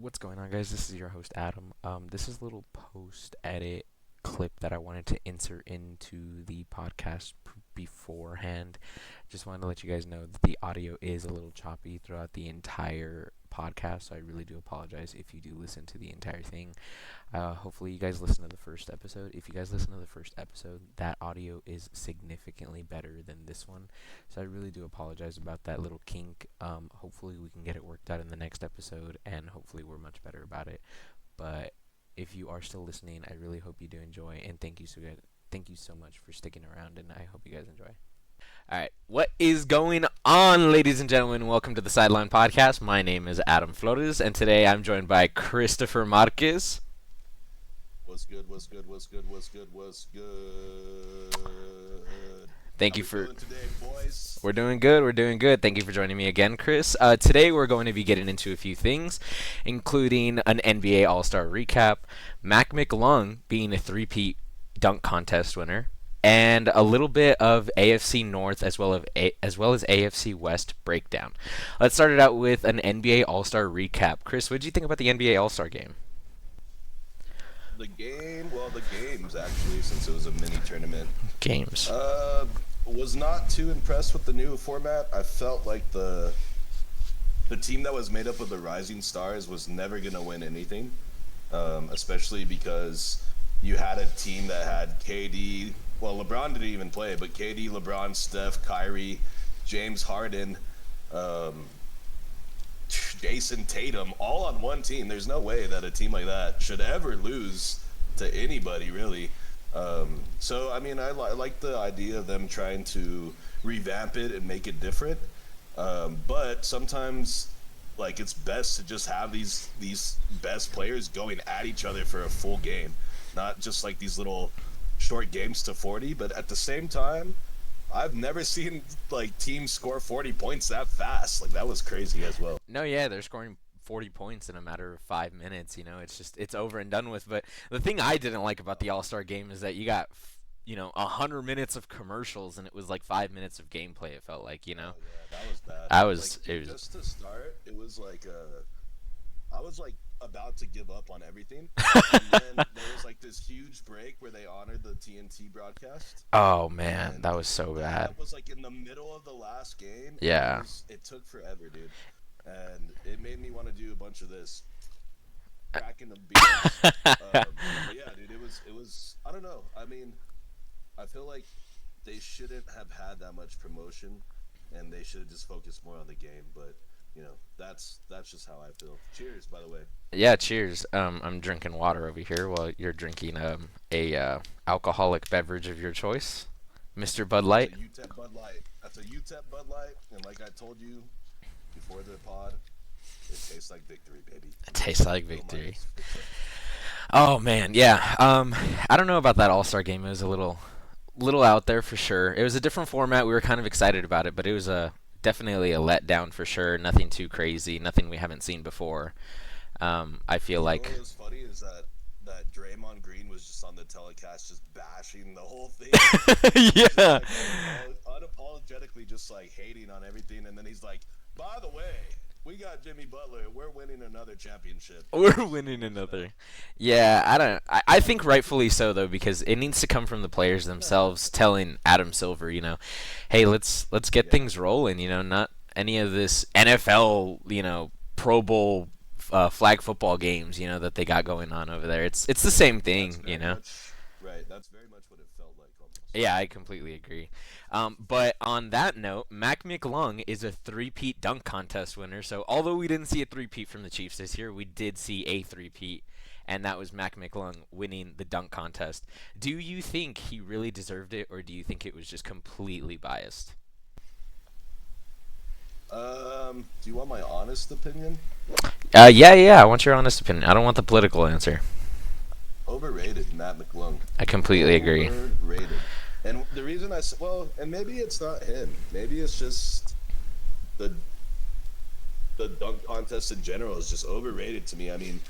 What's going on, guys? This is your host, Adam. This is a little post-edit clip that I wanted to insert into the podcast beforehand. Just wanted to let you guys know that the audio is a little choppy throughout the entire podcast, so I really do apologize if you do listen to the entire thing. Hopefully, you guys listen to the first episode. If you guys listen to the first episode, that audio is significantly better than this one. So I really do apologize about that little kink. Hopefully, we can get it worked out in the next episode, and hopefully, we're much better about it. But if you are still listening, I really hope you do enjoy, and thank you so much for sticking around, and I hope you guys enjoy. All right, what is going on, ladies and gentlemen? Welcome to the Sideline Podcast. My name is Adam Flores, and today I'm joined by Christopher Marquez. What's good? What's good? What's good? What's good? What's good? Thank How you we for. feeling today, boys? We're doing good. We're doing good. Thank you for joining me again, Chris. Today we're going to be getting into a few things, including an NBA All-Star recap, Mac McClung being a three-peat dunk contest winner, and a little bit of AFC North as well as AFC West breakdown. Let's start it out with an NBA All-Star recap. Chris, what did you think about the NBA All-Star game? The games actually, since it was a mini tournament. Games. Was not too impressed with the new format. I felt like the team that was made up of the Rising Stars was never gonna win anything, especially because you had a team that had KD. Well, LeBron didn't even play, but KD, LeBron, Steph, Kyrie, James Harden, um, Jason Tatum, all on one team. There's no way that a team like that should ever lose to anybody, really. So, I mean, I like the idea of them trying to revamp it and make it different. But sometimes, like, it's best to just have these best players going at each other for a full game, not just like these little short games to 40. But at the same time, I've never seen like teams score 40 points that fast. Like that was crazy as well. No, yeah, they're scoring 40 points in a matter of 5 minutes. It's over and done with. But the thing I didn't like about the All Star game is that you got 100 minutes of commercials and it was like 5 minutes of gameplay. It felt like Oh yeah, that was bad. I Like was it was. just to start, it was like I was like about to give up on everything, and then there was like this huge break where they honored the TNT broadcast, Oh man, and that was so bad. that was like in the middle of the last game, and Yeah. it took forever, dude, and it made me want to do a bunch of this cracking the beats. But yeah, dude, it was I don't know. I mean, I feel like they shouldn't have had that much promotion, and they should have just focused more on the game. But that's just how I feel. Cheers, by the way. Yeah, cheers. I'm drinking water over here while you're drinking a alcoholic beverage of your choice, Mr. Bud That's a Light. UTEP Bud Light. That's a UTEP Bud Light, and like I told you before the pod, it tastes like victory, baby. It tastes like Fill my victory. Victory. Oh man, yeah. I don't know about that All Star game. It was a little out there for sure. It was a different format. We were kind of excited about it, but it was a definitely a letdown for sure. Nothing too crazy. Nothing we haven't seen before. I feel You know like. what was funny is that Draymond Green was just on the telecast, just bashing the whole thing. He's just Yeah. like unapologetically just like hating on everything, and then he's like, "By the way, we got Jimmy Butler. We're winning another championship." We're winning another. Yeah, I don't. I think rightfully so though, because it needs to come from the players themselves telling Adam Silver, hey, let's get Yeah, things rolling. Not any of this NFL, Pro Bowl, flag football games, that they got going on over there. It's the same that's thing. very much right. That's very much what it felt like almost. Yeah, I completely agree. But on that note, Mac McClung is a three-peat dunk contest winner. So although we didn't see a three-peat from the Chiefs this year, we did see a three-peat, and that was Mac McClung winning the dunk contest. Do you think he really deserved it, or do you think it was just completely biased? Do you want my honest opinion? Yeah. I want your honest opinion. I don't want the political answer. Overrated, Matt McClung. I completely agree. Overrated. And the reason well, and maybe it's not him. Maybe it's just the the dunk contest in general is just overrated to me. I mean,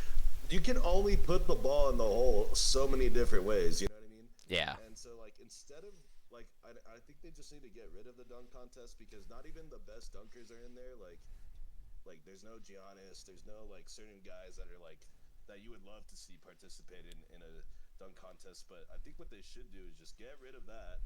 you can only put the ball in the hole so many different ways. You know what I mean? Yeah. And so, like, instead of like, I think they just need to get rid of the dunk contest because not even the best dunkers are in there. Like, Like there's no Giannis, there's no like certain guys that are like that you would love to see participate in a dunk contest. But I think what they should do is just get rid of that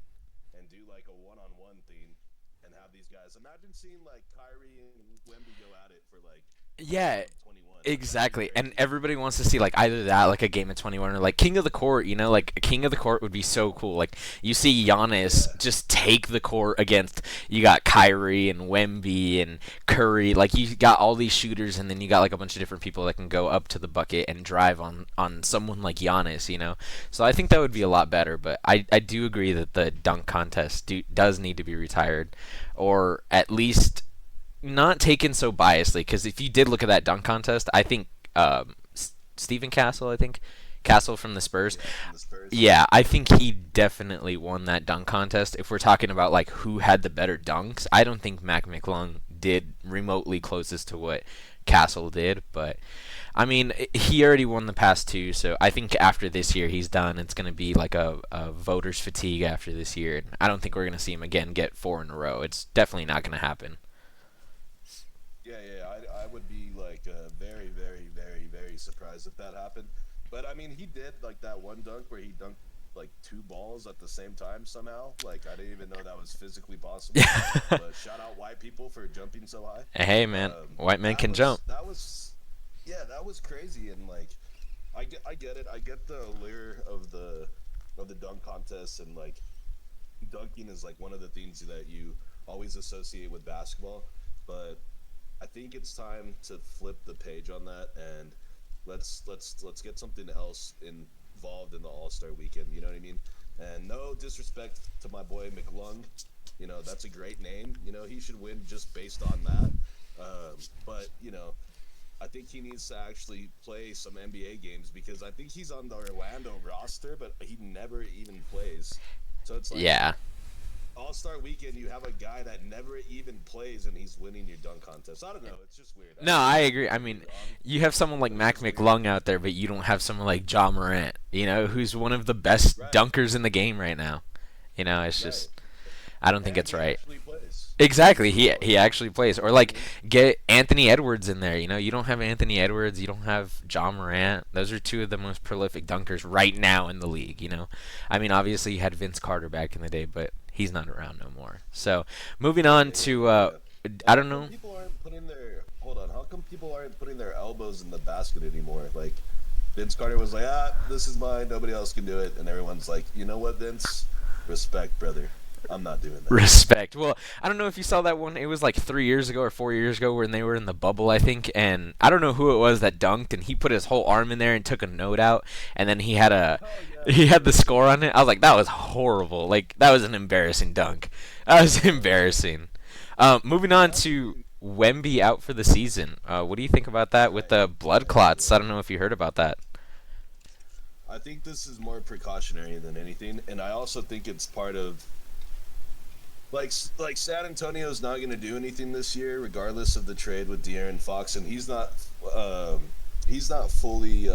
and do like a one-on-one thing and have these guys. Imagine seeing like Kyrie and Wemby go at it for like a game Yeah, of 21. Like that'd be exactly. And crazy. everybody wants to see like either that, like a game of 21, or like King of the Court. Like a King of the Court would be so cool. Like you see Yeah, Giannis just take the court against you got Kyrie and Wemby and Curry. Like you got all these shooters, and then you got like a bunch of different people that can go up to the bucket and drive on someone like Giannis. So I think that would be a lot better. But I do agree that the dunk contest does need to be retired, or at least not taken so biasly, because if you did look at that dunk contest, I think Stephen Castle, I think Castle from the Spurs, yeah, from the Spurs. yeah, I think he definitely won that dunk contest. If we're talking about like who had the better dunks, I don't think Mac McClung did remotely closest to what Castle did, but I mean, he already won the past two, so I think after this year he's done. It's going to be like a voters' fatigue after this year. I don't think we're going to see him again get four in a row. It's definitely not going to happen. Yeah, yeah, I would be like very, very, very, very surprised if that happened. But I mean, he did like that one dunk where he dunked like two balls at the same time somehow. Like I didn't even know that was physically possible. But shout out white people for jumping so high. Hey man, white men can jump. Yeah, that was crazy. And like I get it. I get the allure of the dunk contest, and like dunking is like one of the things that you always associate with basketball. But I think it's time to flip the page on that, and let's get something else involved in the All-Star weekend. You know what I mean? And no disrespect to my boy McLung. That's a great name. He should win just based on that. But I think he needs to actually play some NBA games, because I think he's on the Orlando roster, but he never even plays. So it's like Yeah. All Star Weekend, you have a guy that never even plays and he's winning your dunk contest. I don't know. It's just weird. No, I agree. I I could be mean, wrong, you have someone like but it's Mac just weird. McClung out there, but you don't have someone like Ja Morant, who's one of the best Right, dunkers in the game right now. It's right. just I don't think And it's he right. actually plays. Exactly. So, He actually plays. Or you know what like I mean? get Anthony Edwards in there. You don't have Anthony Edwards. You don't have John Morant. Those are two of the most prolific dunkers right now in the league. I mean, obviously you had Vince Carter back in the day, but he's not around no more. So moving Yeah, on yeah, to yeah. I How don't come know. people aren't putting their hold on? How come people aren't putting their elbows in the basket anymore? Like Vince Carter was like, this is mine. Nobody else can do it, and everyone's like, you know what, Vince? Respect, brother. I'm not doing that. Respect. Well, I don't know if you saw that one. It was like 3 years ago or 4 years ago when they were in the bubble, I think. And I don't know who it was that dunked, and he put his whole arm in there and took a note out, and then he had a Oh yeah, he had the yeah, score on it. I was like, that was horrible. Like that was an embarrassing dunk. That was yeah. embarrassing. Moving And on how can to you? Wemby out for the season. What do you think about that with Right, the blood right, clots? I yeah. don't know if you heard about that. I think this is more precautionary than anything, and I also think it's part of like San Antonio's not going to do anything this year, regardless of the trade with De'Aaron Fox, and um, he's not fully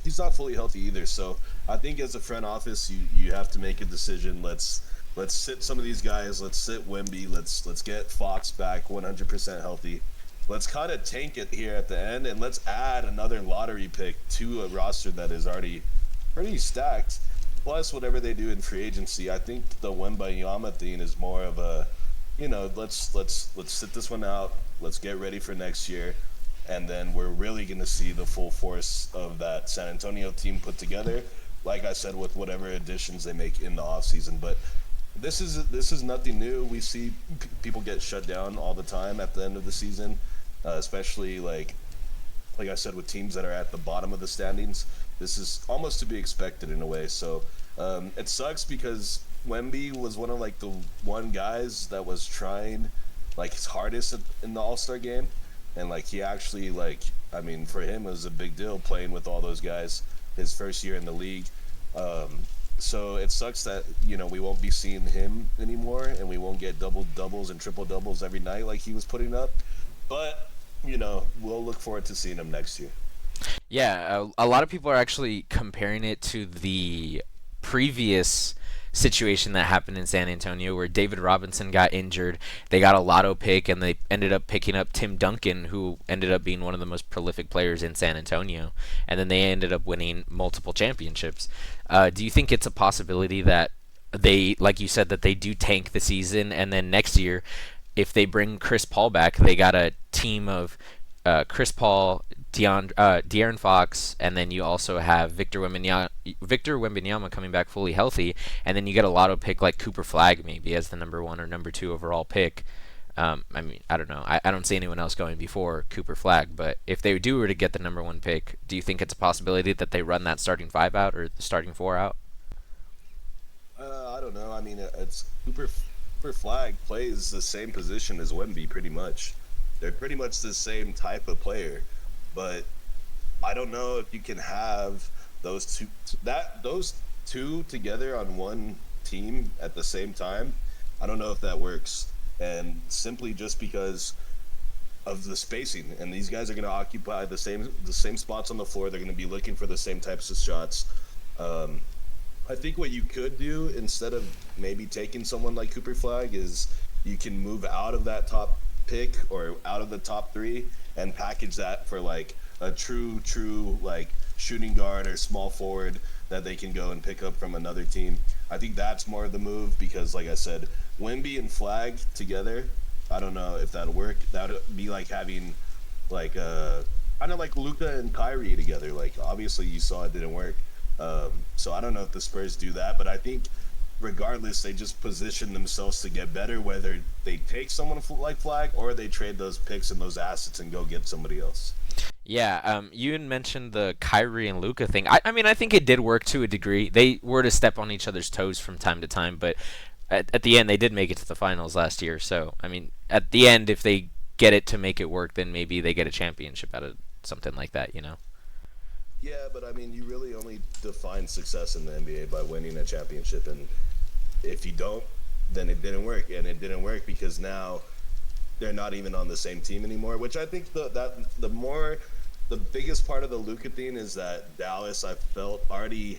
he's not fully healthy either. So I think as a front office, you have to make a decision. Let's sit some of these guys. Let's sit Wemby. Let's get Fox back 100% healthy. Let's kind of tank it here at the end, and let's add another lottery pick to a roster that is already pretty stacked. Plus, whatever they do in free agency, I think the Wembayama thing is more of a, let's sit this one out. Let's get ready for next year, and then we're really going to see the full force of that San Antonio team put together. Like I said, with whatever additions they make in the offseason. But this is nothing new. We see people get shut down all the time at the end of the season, especially like I said, with teams that are at the bottom of the standings. This is almost to be expected in a way. So it sucks because Wemby was one of like the one guys that was trying like his hardest in the All Star game, and like he actually like I mean for him it was a big deal playing with all those guys his first year in the league. Um, so it sucks that we won't be seeing him anymore, and we won't get double doubles and triple doubles every night like he was putting up. But we'll look forward to seeing him next year. Yeah, a lot of people are actually comparing it to the previous situation that happened in San Antonio where David Robinson got injured. They got a lotto pick and they ended up picking up Tim Duncan, who ended up being one of the most prolific players in San Antonio. And then they ended up winning multiple championships. Do you think it's a possibility that they, like you said, that they do tank the season and then next year, if they bring Chris Paul back, they got a team of Chris Paul, De'Aaron Fox, and then you also have Victor Wembanyama coming back fully healthy, and then you get a lotto pick like Cooper Flag maybe as the number 1 or number 2 overall pick. I mean, I don't know. I don't see anyone else going before Cooper Flag, but if they were to get the number 1 pick, do you think it's a possibility that they run that starting 5 out or the starting 4 out? I don't know. I mean, it's Cooper Flag plays the same position as Wemby pretty much. They're pretty much the same type of player, but I don't know if you can have those two together on one team at the same time. I don't know if that works, and simply just because of the spacing. And these guys are going to occupy the same spots on the floor. They're going to be looking for the same types of shots. I think what you could do instead of maybe taking someone like Cooper Flag is you can move out of that top pick or out of the top 3 and package that for like a true like shooting guard or small forward that they can go and pick up from another team. I think that's more of the move because, like I said, Wemby and Flag together, I don't know if that'll work. That would be like having like kind of like Luka and Kyrie together. Like obviously you saw it didn't work. So I don't know if the Spurs do that, but I think regardless, they just position themselves to get better, whether they take someone like Flag or they trade those picks and those assets and go get somebody else. Yeah, you had mentioned the Kyrie and Luka thing. I mean, I think it did work to a degree. They were to step on each other's toes from time to time, but at the end, they did make it to the finals last year. So, I mean, at the end, if they get it to make it work, then maybe they get a championship out of something like that, you know? Yeah, but I mean, you really only define success in the NBA by winning a championship, and if you don't, then it didn't work, and it didn't work because now they're not even on the same team anymore. Which I think the biggest part of the Luka thing is that Dallas, I felt, already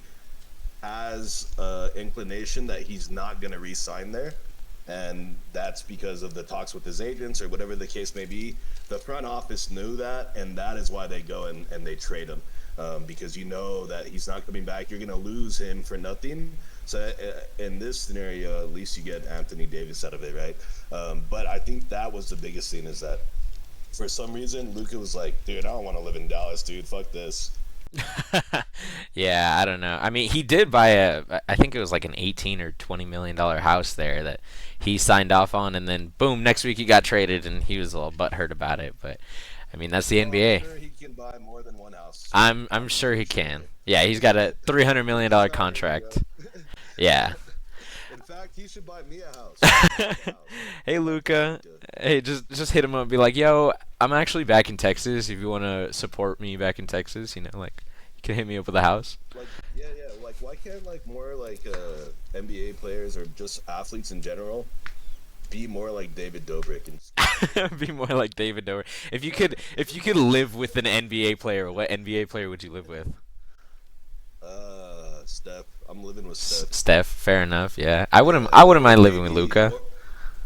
has inclination that he's not going to re-sign there, and that's because of the talks with his agents or whatever the case may be. The front office knew that, and that is why they go and they trade him. Because you know that he's not coming back. You're going to lose him for nothing. So in this scenario, at least you get Anthony Davis out of it, right? But I think that was the biggest thing is that for some reason, Luka was like, dude, I don't want to live in Dallas, dude. Fuck this. Yeah, I don't know. I mean, he did buy I think it was like an 18 or 20 million dollar house there that he signed off on, and then boom, next week he got traded, and he was a little butthurt about it. But I mean, that's the NBA. I'm sure he can buy more than one house. I'm sure he can. Yeah, he's got a $300 million contract. Yeah. In fact, he should buy me a house. Hey Luca, hey, just hit him up and be like, yo, I'm actually back in Texas. If you want to support me back in Texas, you know, like, you can hit me up with a house. Like, yeah. Like, why can't like more like NBA players or just athletes in general be more like David Dobrik and Be more like David Dobrik. If you could live with an NBA player, what NBA player would you live with? Steph. I'm living with Steph. Steph, fair enough. Yeah, I wouldn't mind living with Luca.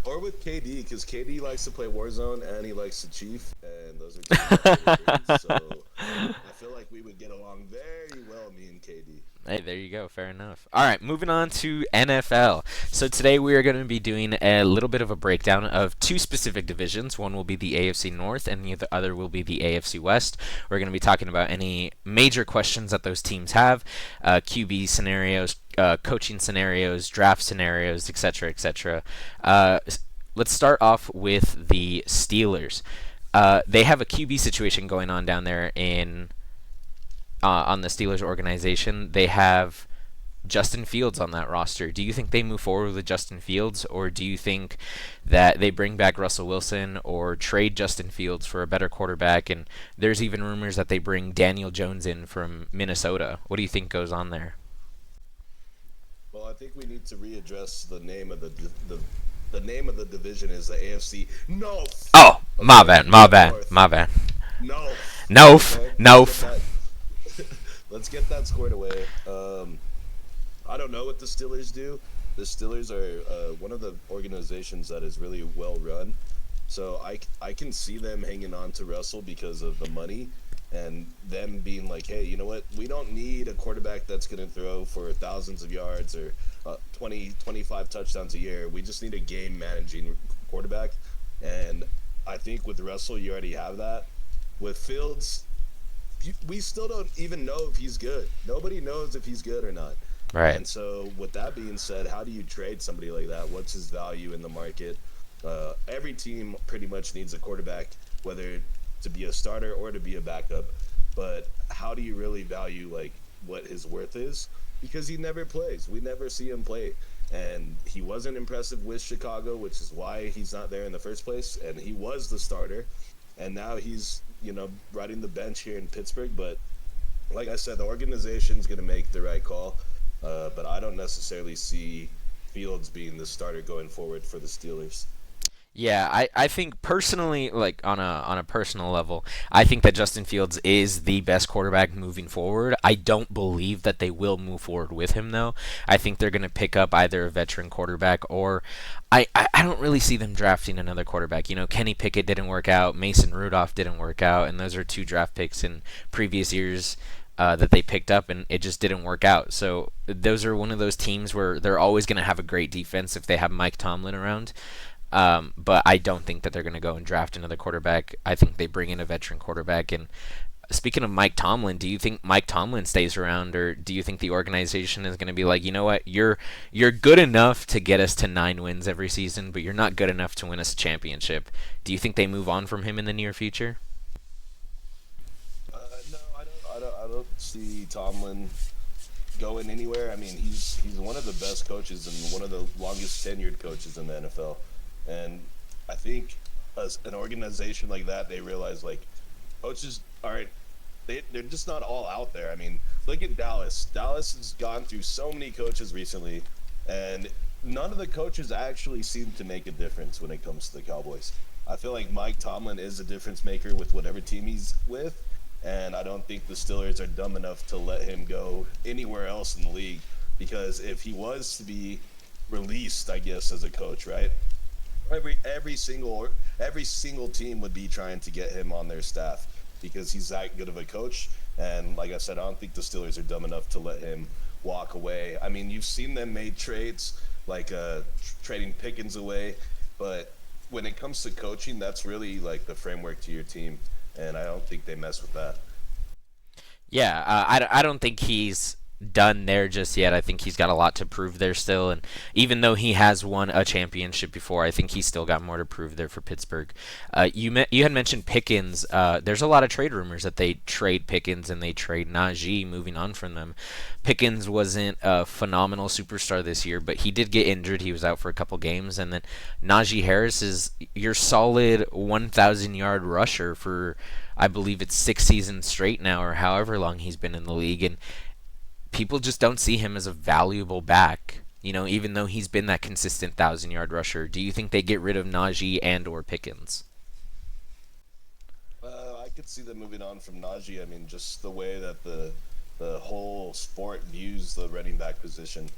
Or with KD, because KD likes to play Warzone and he likes to chief, and those are two of my favorite things. So I feel like we would get along very well, me and KD. Hey, there you go. Fair enough. All right, moving on to NFL. So today we are going to be doing a little bit of a breakdown of two specific divisions. One will be the AFC North, and the other will be the AFC West. We're going to be talking about any major questions that those teams have, QB scenarios, coaching scenarios, draft scenarios, etc., etc. Let's start off with the Steelers. They have a QB situation going on down there on the Steelers organization. They have Justin Fields on that roster. Do you think they move forward with Justin Fields, or do you think that they bring back Russell Wilson or trade Justin Fields for a better quarterback? And there's even rumors that they bring Daniel Jones in from Minnesota. What do you think goes on there? Well, I think we need to readdress the name of the name of the division is the AFC. No. Oh, my bad. No. No. Let's get that squared away. I don't know what the Steelers do. The Steelers are one of the organizations that is really well run. So I can see them hanging on to Russell because of the money and them being like, hey, you know what? We don't need a quarterback that's going to throw for thousands of yards or 20, 25 touchdowns a year. We just need a game managing quarterback. And I think with Russell, you already have that. With Fields, we still don't even know if he's good. Nobody knows if he's good or not. Right. And so, with that being said, how do you trade somebody like that? What's his value in the market? Every team pretty much needs a quarterback, whether to be a starter or to be a backup. But how do you really value like what his worth is? Because he never plays. We never see him play. And he wasn't impressive with Chicago, which is why he's not there in the first place. And he was the starter. And now he's, riding the bench here in Pittsburgh. But like I said, the organization's going to make the right call. But I don't necessarily see Fields being the starter going forward for the Steelers. Yeah, I think personally, like on a personal level, I think that Justin Fields is the best quarterback moving forward. I don't believe that they will move forward with him though. I think they're gonna pick up either a veteran quarterback or I don't really see them drafting another quarterback. Kenny Pickett didn't work out, Mason Rudolph didn't work out, and those are two draft picks in previous years. That they picked up and it just didn't work out. So those are one of those teams where they're always going to have a great defense if they have Mike Tomlin around. But I don't think that they're going to go and draft another quarterback. I think they bring in a veteran quarterback. And speaking of Mike Tomlin, do you think Mike Tomlin stays around, or do you think the organization is going to be like, you know what, you're good enough to get us to 9 wins every season, but you're not good enough to win us a championship? Do you think they move on from him in the near future? No, I don't see Tomlin going anywhere. I mean, he's one of the best coaches and one of the longest tenured coaches in the NFL. And I think as an organization like that, they realize like coaches aren't they're just not all out there. I mean, look at Dallas. Dallas has gone through so many coaches recently, and none of the coaches actually seem to make a difference when it comes to the Cowboys. I feel like Mike Tomlin is a difference maker with whatever team he's with, and I don't think the Steelers are dumb enough to let him go anywhere else in the league. Because if he was to be released, I guess, as a coach, right? Every single team would be trying to get him on their staff because he's that good of a coach. And like I said, I don't think the Steelers are dumb enough to let him walk away. I mean, you've seen them make trades like trading Pickens away, but when it comes to coaching, that's really like the framework to your team, and I don't think they mess with that. Yeah, I don't think he's done there just yet. I think he's got a lot to prove there still, and even though he has won a championship before, I think he's still got more to prove there for Pittsburgh. You had mentioned Pickens. There's a lot of trade rumors that they trade Pickens and they trade Najee. Moving on from them, Pickens wasn't a phenomenal superstar this year, but he did get injured. He was out for a couple games, and then Najee Harris is your solid 1,000-yard rusher for, I believe it's 6 seasons straight now, or however long he's been in the league, and people just don't see him as a valuable back. Even though he's been that consistent 1,000-yard rusher. Do you think they get rid of Najee and or Pickens? I could see them moving on from Najee. I mean, just the way that the whole sport views the running back position,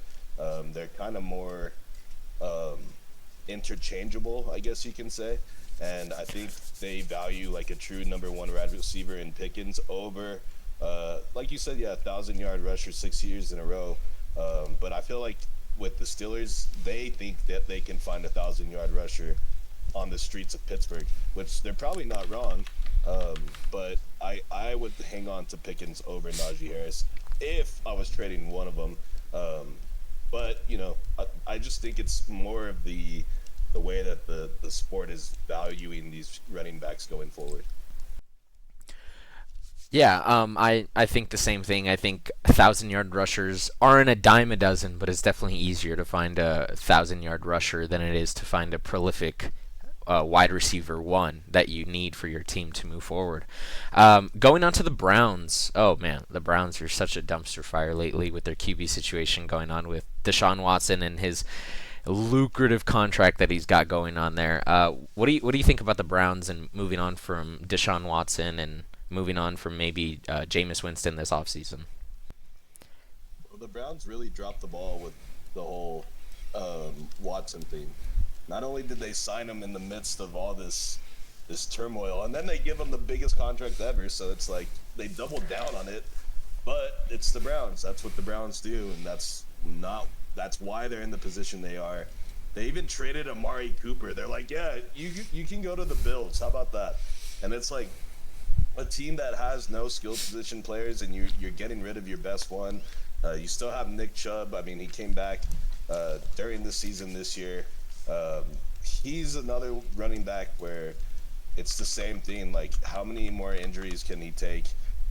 they're kind of more um, interchangeable, I guess you can say. And I think they value like a true number one wide receiver in Pickens over, like you said, yeah, 1,000-yard rusher 6 years in a row. But I feel like with the Steelers, they think that they can find a 1,000-yard rusher on the streets of Pittsburgh, which they're probably not wrong. But I would hang on to Pickens over Najee Harris if I was trading one of them. But I just think it's more of the way that the sport is valuing these running backs going forward. Yeah, I think the same thing. I think 1,000-yard rushers aren't a dime a dozen, but it's definitely easier to find a 1,000-yard rusher than it is to find a prolific wide receiver one that you need for your team to move forward. Going on to the Browns. Oh man, the Browns are such a dumpster fire lately with their QB situation going on with Deshaun Watson and his lucrative contract that he's got going on there. What do you think about the Browns and moving on from Deshaun Watson and moving on from maybe Jameis Winston this offseason? Well, the Browns really dropped the ball with the whole Watson thing. Not only did they sign him in the midst of all this turmoil, and then they give him the biggest contract ever, so it's like they doubled down on it. But it's the Browns. That's what the Browns do, and that's why they're in the position they are. They even traded Amari Cooper. They're like, yeah, you can go to the Bills. How about that? And it's like a team that has no skill position players, and you're getting rid of your best one. You still have Nick Chubb. I mean, he came back during the season this year. Um, he's another running back where it's the same thing. Like, how many more injuries can he take,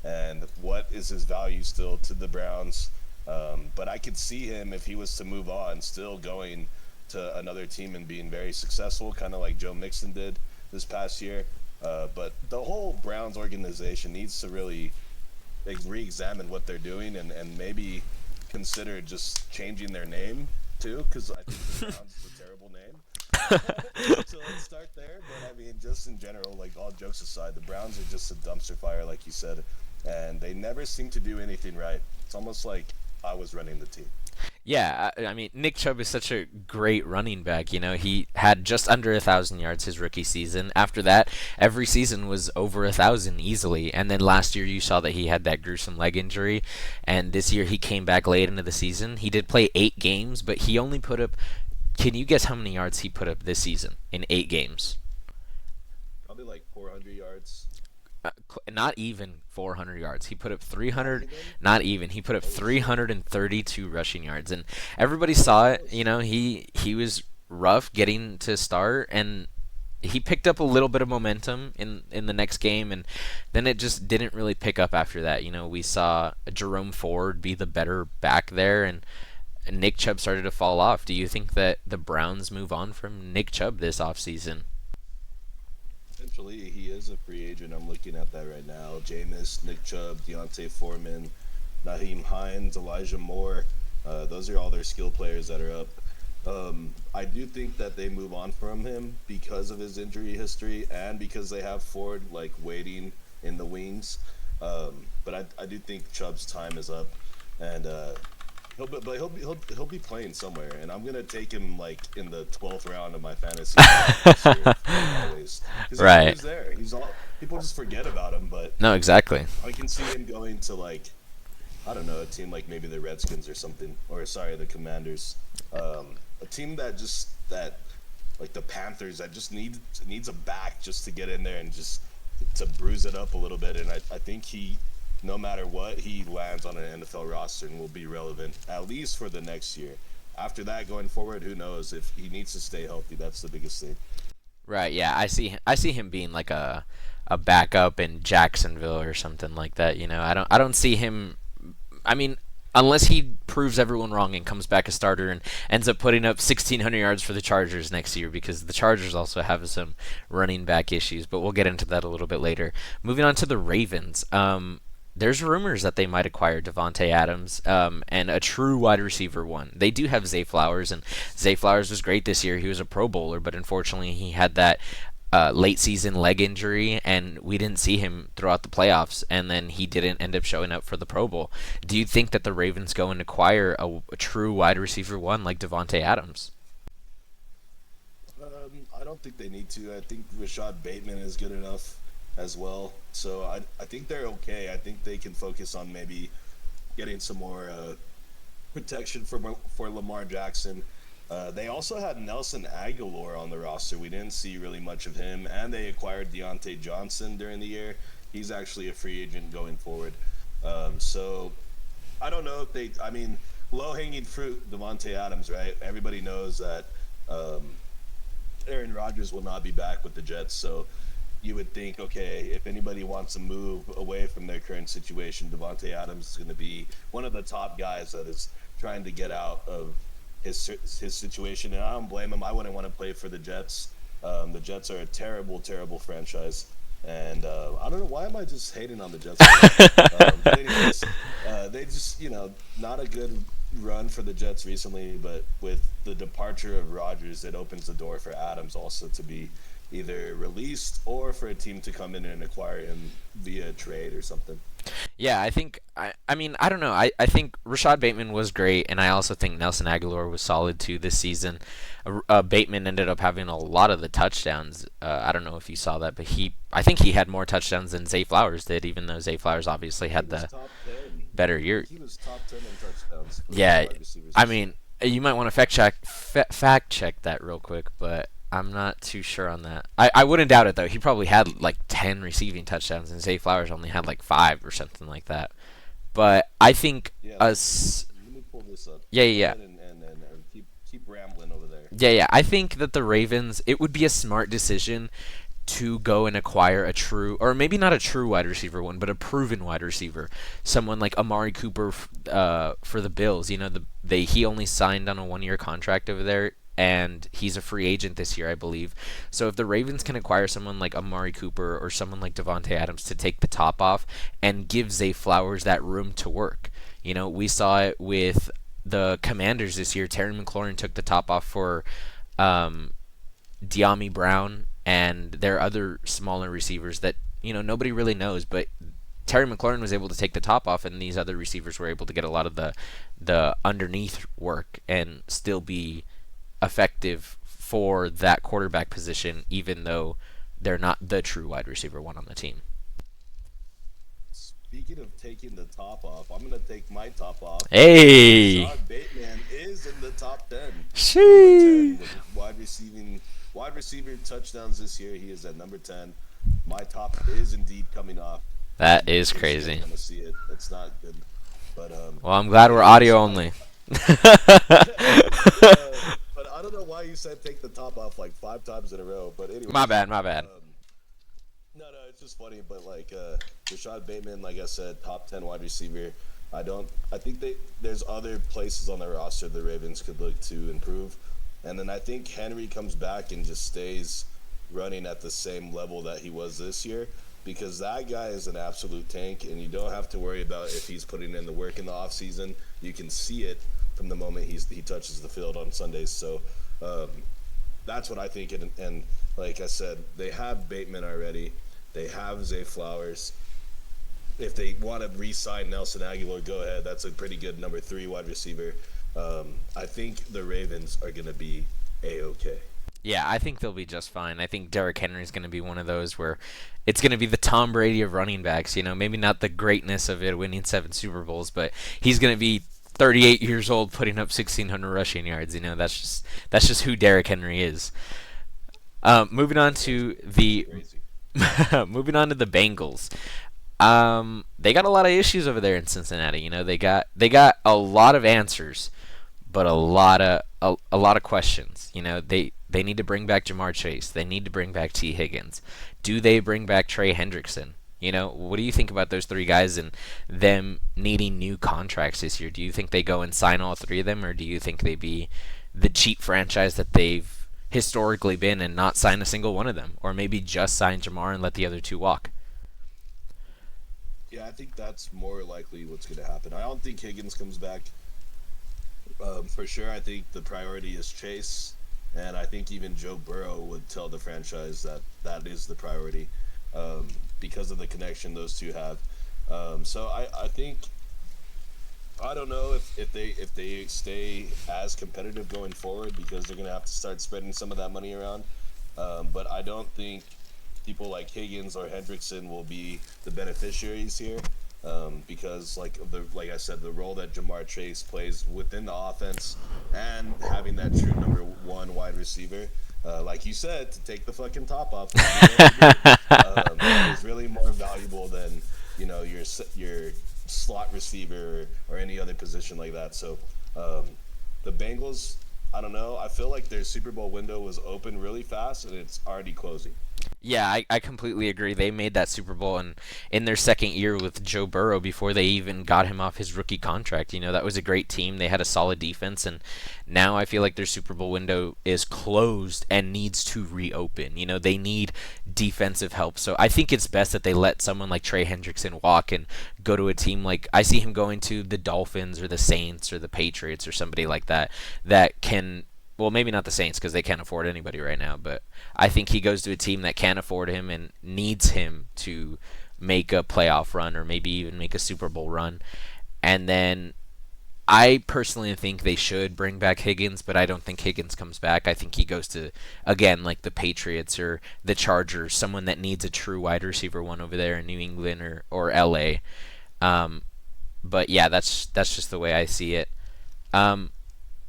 and what is his value still to the Browns? But I could see him, if he was to move on, still going to another team and being very successful, kind of like Joe Mixon did this past year. But the whole Browns organization needs to really like re-examine what they're doing, and maybe consider just changing their name too, because I think the Browns is a terrible name. So let's start there. But I mean, just in general, like all jokes aside, the Browns are just a dumpster fire, like you said, and they never seem to do anything right. It's almost like I was running the team. Yeah, I mean, Nick Chubb is such a great running back. You know, he had just under 1,000 yards his rookie season. After that, every season was over 1,000 easily. And then last year, you saw that he had that gruesome leg injury, and this year he came back late into the season. He did play 8 games, but he only put up. Can you guess how many yards he put up this season in 8 games? Probably like 400 yards. Not even 400 yards. He put up Not 300. even. Not even. He put up Holy shit. 332 rushing yards, and everybody saw it. Close. You know, he was rough getting to start, and he picked up a little bit of momentum in the next game, and then it just didn't really pick up after that. You know, we saw Jerome Ford be the better back there, and Nick Chubb started to fall off. Do you think that the Browns move on from Nick Chubb this offseason? Essentially, he is a free agent. I'm looking at that right now. Jameis, Nick Chubb, Deontay Foreman, Naheem Hines, Elijah Moore. Those are all their skill players that are up. I do think that they move on from him because of his injury history and because they have Ford like waiting in the wings. But I do think Chubb's time is up, and he'll be playing somewhere, and I'm gonna take him like in the 12th round of my fantasy draft this year, like always, because he's Right. always there. He's all people just forget about him, but No, exactly. I can see him going to like I don't know, a team like maybe the Redskins or something, or sorry, the Commanders, a team that like the Panthers that just needs a back just to get in there and just to bruise it up a little bit, and I think he no matter what, he lands on an NFL roster and will be relevant at least for the next year. After that, going forward, who knows? If he needs to stay healthy, that's the biggest thing. Right. Yeah, I see him being like a backup in Jacksonville or something like that. You know, I don't see him. I mean, unless he proves everyone wrong and comes back a starter and ends up putting up 1,600 yards for the Chargers next year, because the Chargers also have some running back issues. But we'll get into that a little bit later. Moving on to the Ravens. There's rumors that they might acquire Devonte Adams and a true wide receiver one. They do have Zay Flowers, and Zay Flowers was great this year. He was a Pro Bowler, but unfortunately he had that late season leg injury, and we didn't see him throughout the playoffs, and then he didn't end up showing up for the Pro Bowl. Do you think that the Ravens go and acquire a true wide receiver one like Devonte Adams? I don't think they need to. I think Rashad Bateman is good enough as well. So I think they're okay. I think they can focus on maybe getting some more protection for Lamar Jackson. They also had Nelson Aguilar on the roster. We didn't see really much of him, and they acquired Deontay Johnson during the year. He's actually a free agent going forward. So I don't know if they. I mean, low hanging fruit, Devontae Adams, right? Everybody knows that um, Aaron Rodgers will not be back with the Jets, so you would think, okay, if anybody wants to move away from their current situation, Devontae Adams is going to be one of the top guys that is trying to get out of his situation, and I don't blame him. I wouldn't want to play for the Jets. The Jets are a terrible, terrible franchise, and I don't know why am I just hating on the Jets. But anyways, they just not a good run for the Jets recently, but with the departure of Rodgers, it opens the door for Adams also to be either released or for a team to come in and acquire him via trade or something. Yeah, I mean I don't know. I think Rashad Bateman was great, and I also think Nelson Aguilar was solid too this season. Bateman ended up having a lot of the touchdowns. I don't know if you saw that, but I think he had more touchdowns than Zay Flowers did, even though Zay Flowers obviously He had was the top 10. better I think year. he was top 10 in touchdowns for Yeah, wide receivers I this year. mean you might want to fact check that real quick, but I'm not too sure on that. I wouldn't doubt it though. He probably had like 10 receiving touchdowns, and Zay Flowers only had like 5 or something like that. But I think Yeah, us. let me pull this up. Yeah, Go yeah, ahead and keep rambling over there. yeah. I think that the Ravens, it would be a smart decision to go and acquire a true, or maybe not a true wide receiver one, but a proven wide receiver, someone like Amari Cooper for the Bills. You know, he only signed on a 1 year contract over there, and he's a free agent this year, I believe. So if the Ravens can acquire someone like Amari Cooper or someone like Devontae Adams to take the top off and give Zay Flowers that room to work, you know, we saw it with the Commanders this year. Terry McLaurin took the top off for um, De'Ami Brown and there are other smaller receivers that nobody really knows, but Terry McLaurin was able to take the top off, and these other receivers were able to get a lot of the underneath work and still be effective for that quarterback position, even though they're not the true wide receiver one on the team. Speaking of taking the top off, I'm gonna take my top off. Hey, Rashad Bateman is in the top 10, number 10 she. with wide receiver touchdowns this year. He is at number 10. My top is indeed coming off. That You is for sure crazy. gonna see it. It's not good, but Well, I'm glad we're yeah. audio So only. but I don't know why you said take the top off like 5 times in a row. But My anyways, bad, my bad. no, it's just funny. But like Rashad Bateman, like I said, top 10 wide receiver. I don't. I think there's other places on the roster the Ravens could look to improve, and then I think Henry comes back and just stays running at the same level that he was this year, because that guy is an absolute tank, and you don't have to worry about if he's putting in the work in the off season. You can see it from the moment he touches the field on Sundays. So um, that's what I think. And like I said, they have Bateman already. They have Zay Flowers. If they want to re-sign Nelson Aguilar, go ahead. That's a pretty good number 3 wide receiver. I think the Ravens are going to be a-okay. Yeah, I think they'll be just fine. I think Derrick Henry is going to be one of those where it's going to be the Tom Brady of running backs. You know, maybe not the greatness of it, winning 7 Super Bowls, but he's going to be 38 years old, putting up 1,600 rushing yards. You know, that's just who Derrick Henry is. Moving on to Pretty the crazy. moving on to the Bengals. They got a lot of issues over there in Cincinnati. You know, they got a lot of answers, but a lot of questions. You know, they need to bring back Jamar Chase. They need to bring back T. Higgins. Do they bring back Trey Hendrickson? You know, what do you think about those 3 guys and them needing new contracts this year? Do you think they go and sign all 3 of them, or do you think they be the cheap franchise that they've historically been and not sign a single one of them, or maybe just sign Jamar and let the other 2 walk? Yeah, I think that's more likely what's going to happen. I don't think Higgins comes back. For sure, I think the priority is Chase, and I think even Joe Burrow would tell the franchise that that is the priority, because of the connection those two have. So I think I don't know if they stay as competitive going forward, because they're going to have to start spreading some of that money around. But I don't think people like Higgins or Hendrickson will be the beneficiaries here, because like I said, the role that Jamar Chase plays within the offense and having that true number 1 wide receiver, like you said, to take the fucking top off, is really more valuable than your slot receiver or any other position like that. So the Bengals, I don't know. I feel like their Super Bowl window was open really fast, and it's already closing. Yeah, I completely agree. They made that Super Bowl in their second year with Joe Burrow before they even got him off his rookie contract. You know, that was a great team. They had a solid defense, and now I feel like their Super Bowl window is closed and needs to reopen. You know, they need defensive help. So I think it's best that they let someone like Trey Hendrickson walk and go to a team like, I see him going to the Dolphins or the Saints or the Patriots or somebody like that that can, well, maybe not the Saints because they can't afford anybody right now, but I think he goes to a team that can afford him and needs him to make a playoff run or maybe even make a Super Bowl run. And then I personally think they should bring back Higgins, but I don't think Higgins comes back. I think he goes to, again, like the Patriots or the Chargers, someone that needs a true wide receiver one over there in New England or LA. Um, but yeah, that's just the way I see it. Um,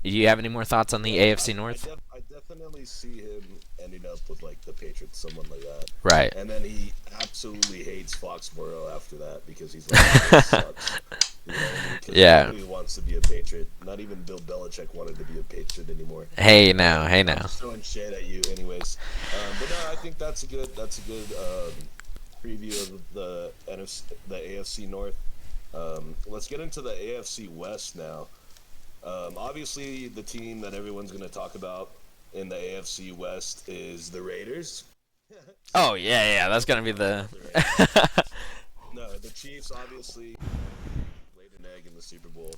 do you have any more thoughts on the Yeah, AFC North? I definitely see him ending up with like the Patriots, someone like that. Right. And then he absolutely hates Foxborough after that because he's like, this sucks. You know what I mean? Because Yeah. nobody wants to be a Patriot. Not even Bill Belichick wanted to be a Patriot anymore. Hey now, hey I'm now. just throwing shade at you, anyways. But no, I think that's a good preview of the the AFC North. Let's get into the AFC West now. Obviously, the team that everyone's going to talk about in the AFC West is the Raiders. Oh yeah, yeah, that's gonna be the. The Raiders. No, the Chiefs obviously laid an egg in the Super Bowl,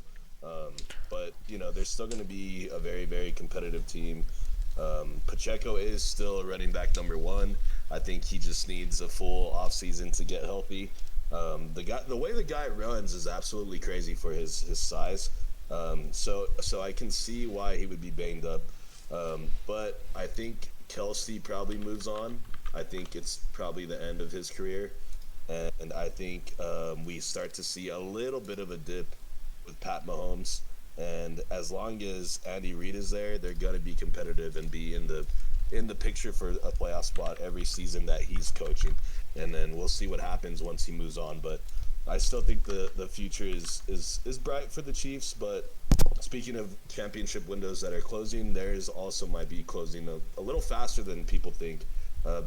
but you know they're still going to be a very very competitive team. Pacheco is still running back number one. I think he just needs a full offseason to get healthy. The way the guy runs is absolutely crazy for his size. So I can see why he would be banged up. But I think Kelsey probably moves on. I think it's probably the end of his career, and I think we start to see a little bit of a dip with Pat Mahomes. And as long as Andy Reid is there, they're gonna be competitive and be in the picture for a playoff spot every season that he's coaching. And then we'll see what happens once he moves on. But I still think the future is bright for the Chiefs. But speaking of championship windows that are closing, theirs also might be closing a little faster than people think.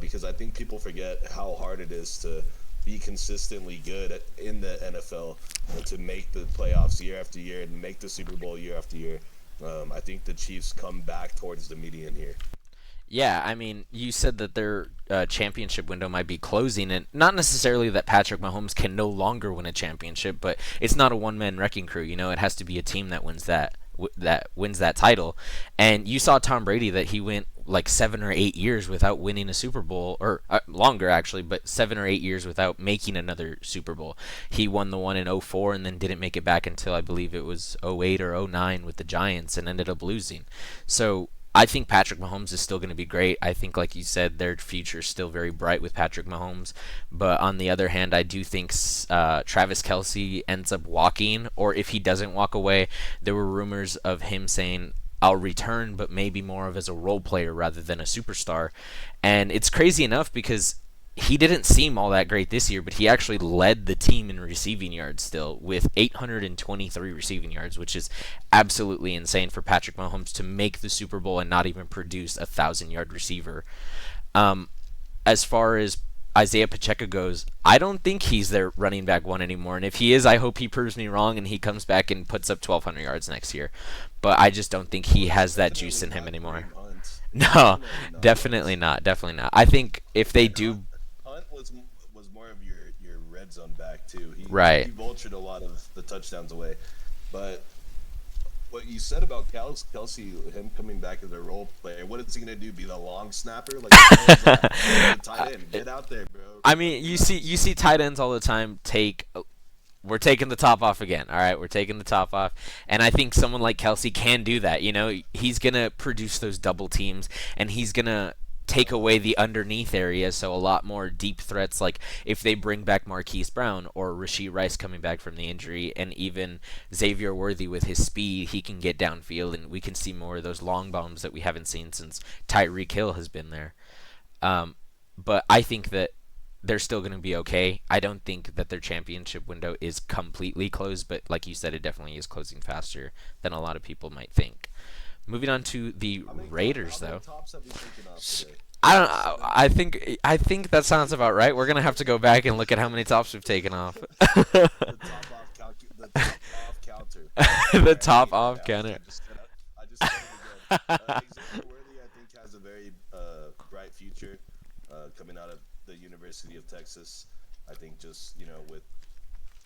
Because I think people forget how hard it is to be consistently good in the NFL and to make the playoffs year after year and make the Super Bowl year after year. I think the Chiefs come back towards the median here. Yeah, I mean, you said that their championship window might be closing, and not necessarily that Patrick Mahomes can no longer win a championship, but it's not a one-man wrecking crew. You know, it has to be a team that wins that wins that title. And you saw Tom Brady that he went like 7 or 8 years without winning a Super Bowl, or longer actually, but 7 or 8 years without making another Super Bowl. He won the one in '04 and then didn't make it back until I believe it was '08 or '09 with the Giants and ended up losing. So I think Patrick Mahomes is still going to be great. I think, like you said, their future is still very bright with Patrick Mahomes. But on the other hand, I do think Travis Kelsey ends up walking, or if he doesn't walk away, there were rumors of him saying, I'll return, but maybe more of as a role player rather than a superstar. And it's crazy enough because he didn't seem all that great this year, but he actually led the team in receiving yards still with 823 receiving yards, which is absolutely insane for Patrick Mahomes to make the Super Bowl and not even produce a 1,000-yard receiver. Um, as far as Isaiah Pacheco goes, I don't think he's their running back one anymore. And if he is, I hope he proves me wrong and he comes back and puts up 1,200 yards next year. But I just don't think he has that juice Definitely in him not anymore. Kareem Hunt. No, Definitely not. definitely not. Definitely not. I think if they And do, Hunt was more of your red zone back too. He right. vultured a lot of the touchdowns away. But what you said about Kelsey, him coming back as a role player, what is he gonna do? Be the long snapper? Like what the hell is that? He's a tight end. Get out there, bro. I Like, mean, you see tight ends all the time take. We're taking the top off again. All right, we're taking the top off, and I think someone like Kelsey can do that. You know, he's gonna produce those double teams, and he's gonna take away the underneath areas, so a lot more deep threats. Like if they bring back Marquise Brown or Rasheed Rice coming back from the injury, and even Xavier Worthy with his speed, he can get downfield, and we can see more of those long bombs that we haven't seen since Tyreek Hill has been there. Um, but I think that they're still going to be okay. I don't think that their championship window is completely closed, but like you said, it definitely is closing faster than a lot of people might think. Moving on to the how Raiders, many though. tops have you taken off today? I don't. Seven. I think that sounds about right. We're gonna have to go back and look at how many tops we've taken off. The top off counter. The All right, top I off got you. counter. I just said it again. Xavier Worthy, I think, has a very bright future coming out of the University of Texas. I think just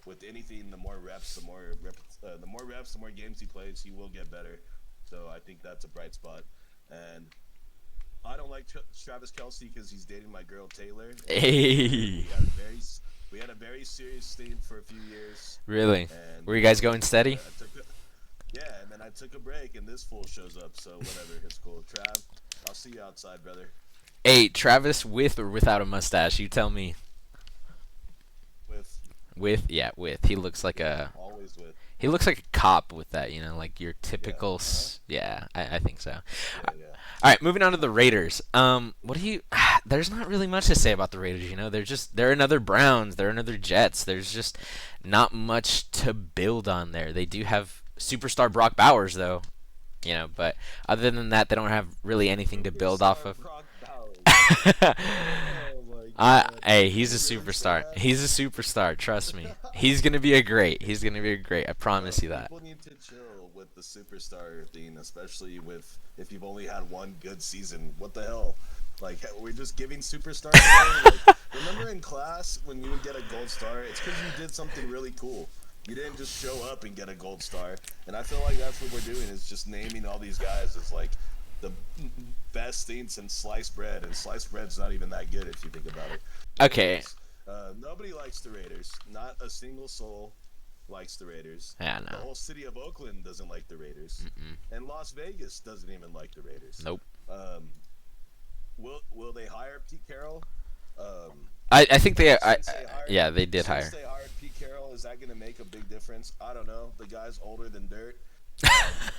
with anything, the more reps, the more games he plays, he will get better. So I think that's a bright spot. And I don't like Travis Kelsey because he's dating my girl Taylor. And we Hey. had We had a very serious thing for a few years, Really? and Were you guys going steady? yeah, and then I took a break, and this fool shows up. So whatever, it's cool. Trav, I'll see you outside, brother. Hey, Travis, with or without a mustache? You tell me. With With, yeah, with. He looks like yeah, a always with he looks like a cop with that. Like your yeah, typical. Yeah, I think so. yeah, yeah. All right, moving on to the Raiders. What do you? There's not really much to say about the Raiders. They're another Browns. They're another Jets. There's just not much to build on there. They do have superstar Brock Bowers though. But other than that, they don't have really anything to build off Superstar of. Brock Bowers. Oh my god, Hey, he's did a you really say superstar. that? He's a superstar. Trust me. He's gonna be a great. He's gonna be a great. I Bro, promise you that. people need to chill with the superstar thing, especially with if you've only had one good season. What the hell? Like we're just giving superstars away. Like, remember in class when you would get a gold star? It's because you did something really cool. You didn't just show up and get a gold star. And I feel like that's what we're doing is just naming all these guys as like the best thing since sliced bread, and sliced bread's not even that good if you think about it. Okay. Anyways, nobody likes the Raiders. Not a single soul likes the Raiders. Yeah, The no. whole city of Oakland doesn't like the Raiders, Mm-mm. and Las Vegas doesn't even like the Raiders. Nope. Um, will they hire Pete Carroll? Um, I think they. since they hired Yeah, they did since hire. they hired Pete Carroll, is that going to make a big difference? I don't know. The guy's older than dirt,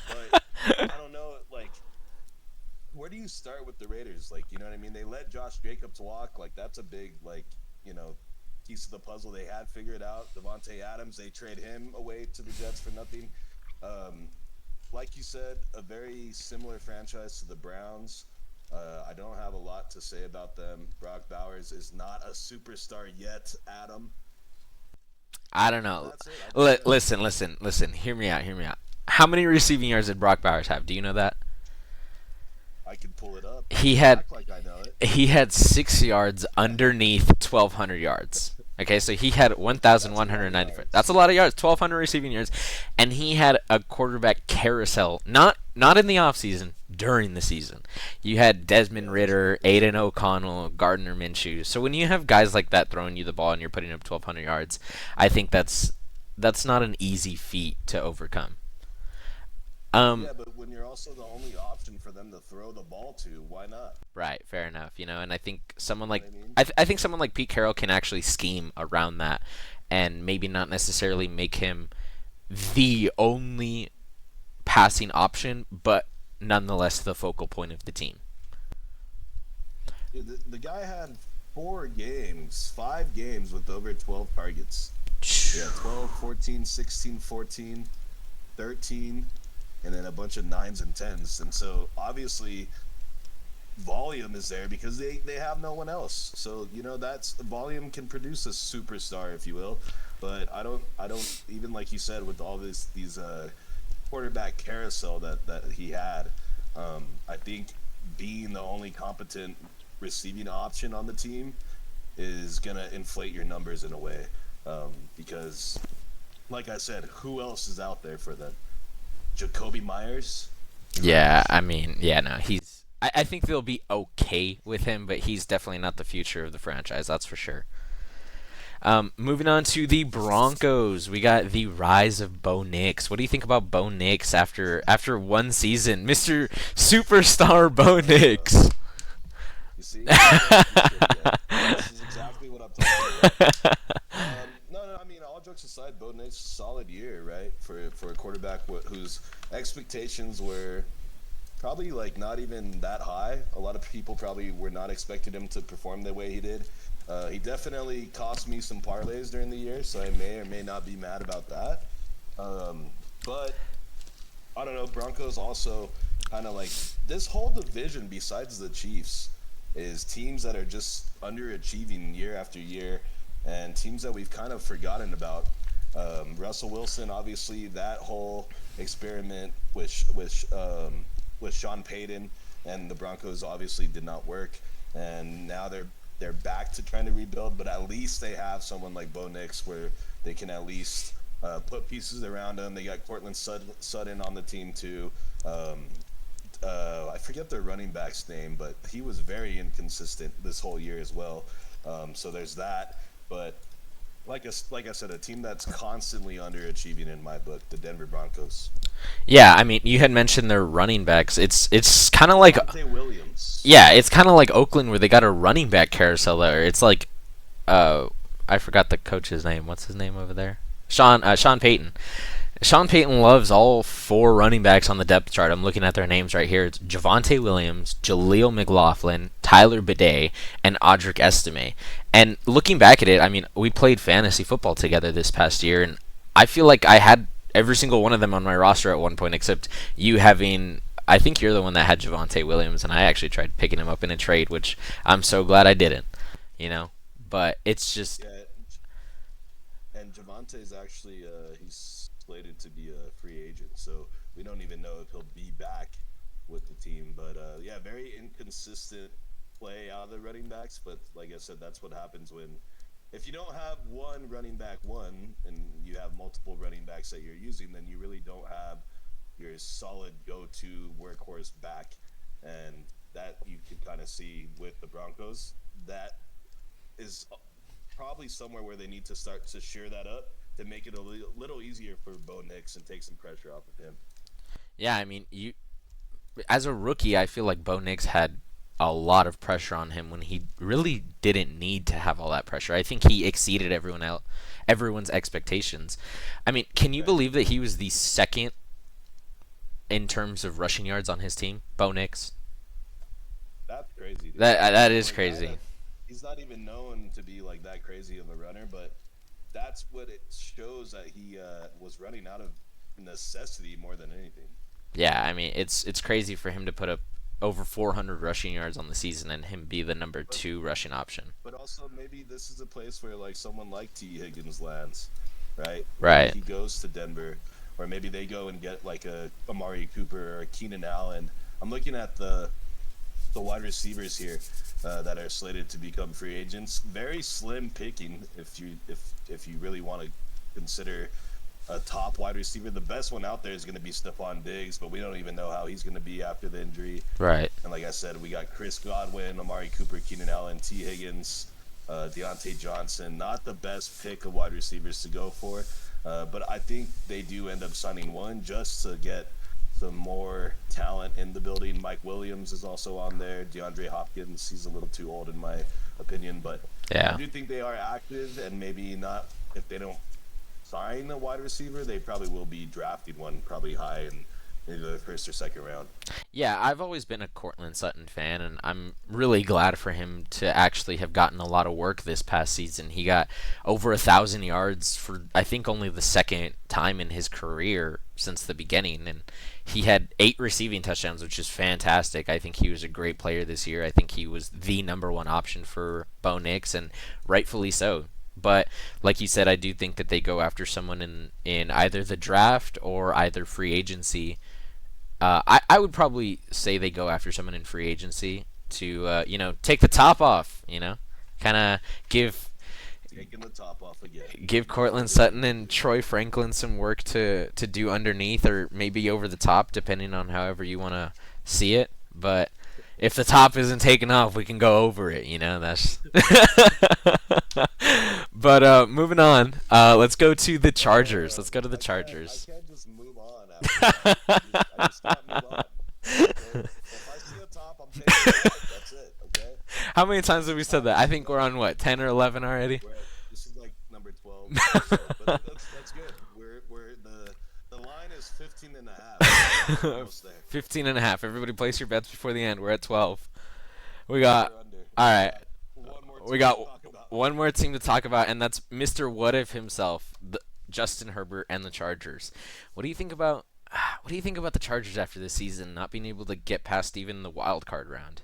but I don't know. Like, where do you start with the Raiders? Like, you know what I mean? They let Josh Jacobs walk. Like, that's a big you know piece of the puzzle they had figured out. Devontae Adams, they trade him away to the Jets for nothing. Um, like you said, a very similar franchise to the Browns. I don't have a lot to say about them. Brock Bowers is not a superstar yet, Adam. I don't And know. that's it. I think that Listen. Hear me out. Hear me out. How many receiving yards did Brock Bowers have? Do you know that? I can pull it up. He I'll had act like I know it. he had 6 yards underneath 1,200 yards. Okay, so he had That's a lot of 1,194. yards. That's a lot of yards, 1,200 receiving yards, and he had a quarterback carousel. Not in the offseason, during the season. You had Desmond Yeah, that's Ritter, right. Aiden O'Connell, Gardner Minshew. So when you have guys like that throwing you the ball and you're putting up 1,200 yards, I think that's not an easy feat to overcome. Um, Yeah, but when you're also the only option for them to throw the ball to, why not? Right, fair enough. And I think someone You know like what I mean? I think someone like Pete Carroll can actually scheme around that, and maybe not necessarily make him the only passing option, but nonetheless the focal point of the team. Yeah, the guy had 4 games, 5 games with over 12 targets. Yeah, 12, 14, 16, 14, 13, and then a bunch of 9s and 10s. And so obviously volume is there because they have no one else. So, that's volume can produce a superstar, if you will. But I don't even like you said with all these quarterback carousel that he had. I think being the only competent receiving option on the team is gonna inflate your numbers in a way. Because, like I said, who else is out there for them? Jacoby Myers, Yeah, trash. I mean, yeah, no, he's. I think they'll be okay with him, but he's definitely not the future of the franchise. That's for sure. Moving on to the Broncos, we got the rise of Bo Nix. What do you think about Bo Nix after one season, Mister Superstar Bo Uh, Nix? you see, you don't appreciate it yet. This is exactly what I'm talking about. No, no. I mean, all jokes aside, Bo Nix solid year, right? For a quarterback whose expectations were probably like not even that high. A lot of people probably were not expecting him to perform the way he did. He definitely cost me some parlays during the year, so I may or may not be mad about that. Um, but I don't know. Broncos also kind of like this whole division, besides the Chiefs, is teams that are just underachieving year after year, and teams that we've kind of forgotten about. Russell Wilson, obviously, that whole experiment with Sean Payton and the Broncos obviously did not work, and now they're back to trying to rebuild. But at least they have someone like Bo Nix where they can at least put pieces around him. They got Cortland Sutton on the team too. Um, I forget their running back's name, but he was very inconsistent this whole year as well. So there's that. But like I said, a team that's constantly underachieving in my book, the Denver Broncos. Yeah, I mean, you had mentioned their running backs. It's kind of like, Javonte Williams. yeah, it's kind of like Oakland where they got a running back carousel there. It's like, uh, I forgot the coach's name. What's his name over there? Sean Payton. Sean Payton loves all four running backs on the depth chart. I'm looking at their names right here. It's Javonte Williams, Jaleel McLaughlin, Tyler Bidet, and Audric Estime. And looking back at it, I mean, we played fantasy football together this past year, and I feel like I had every single one of them on my roster at one point, except you having. I think you're the one that had Javonte Williams, and I actually tried picking him up in a trade, which I'm so glad I didn't. You know, but it's just. Yeah, and Javonte is actually he's slated to be a free agent, so we don't even know if he'll be back with the team. But yeah, very inconsistent play out of the running backs. But like I said, that's what happens when if you don't have one running back one and you have multiple running backs that you're using, then you really don't have your solid go-to workhorse back, and that you can kind of see with the Broncos. That is probably somewhere where they need to start to shore that up to make it a little easier for Bo Nix and take some pressure off of him. Yeah, I mean, you as a rookie, I feel like Bo Nix had a lot of pressure on him when he really didn't need to have all that pressure. I think he exceeded everyone's expectations. I mean, can you Right. believe that he was the second in terms of rushing yards on his team? Bo Nix. That's crazy, dude. That is For a guy crazy. that he's not even known to be like that crazy of a runner, but that's what it shows that he was running out of necessity more than anything. Yeah, I mean, it's crazy for him to put up over 400 rushing yards on the season and him be the number But 2 rushing option. but also maybe this is a place where like someone like T Higgins lands, right? Maybe Right. he goes to Denver, or maybe they go and get like a Amari Cooper or a Keenan Allen. I'm looking at the wide receivers here that are slated to become free agents. Very slim picking if you really want to consider a top wide receiver. The best one out there is going to be Stephon Diggs, but we don't even know how he's going to be after the injury. Right. And like I said, we got Chris Godwin, Amari Cooper, Keenan Allen, T. Higgins, Deontay Johnson. Not the best pick of wide receivers to go for, but I think they do end up signing one just to get some more talent in the building. Mike Williams is also on there. DeAndre Hopkins, he's a little too old in my opinion, but I Yeah. do think they are active, and maybe not if they don't sign a wide receiver, they probably will be drafting one probably high in either the first or second round. Yeah, I've always been a Cortland Sutton fan, and I'm really glad for him to actually have gotten a lot of work this past season. He got over 1,000 yards for I think only the second time in his career since the beginning, and he had 8 receiving touchdowns, which is fantastic. I think he was a great player this year. I think he was the number one option for Bo Nix, and rightfully so. But like you said, I do think that they go after someone in either the draft or either free agency. I would probably say they go after someone in free agency to take the top off, kind of Taking the top off again. give Cortland Sutton and Troy Franklin some work to do underneath or maybe over the top, depending on however you want to see it. But if the top isn't taken off, we can go over it. That's. But moving on, let's go to the Chargers. Let's go to the Chargers. I can't just move on after that. I just can't move on. Okay? If I see a top, I'm taking it. That's it. Okay. How many times have we said that? I think we're on what, 10 or 11 already? This is like number 12. Or so, but that's good. We're the line is 15 and a half. We're almost there. 15 and a half. Everybody place your bets before the end. We're at 12. We got Over under. all right. One more We team got to talk about. one more team to talk about, and that's Mr. What If himself, Justin Herbert and the Chargers. What do you think about the Chargers after this season not being able to get past even the wild card round?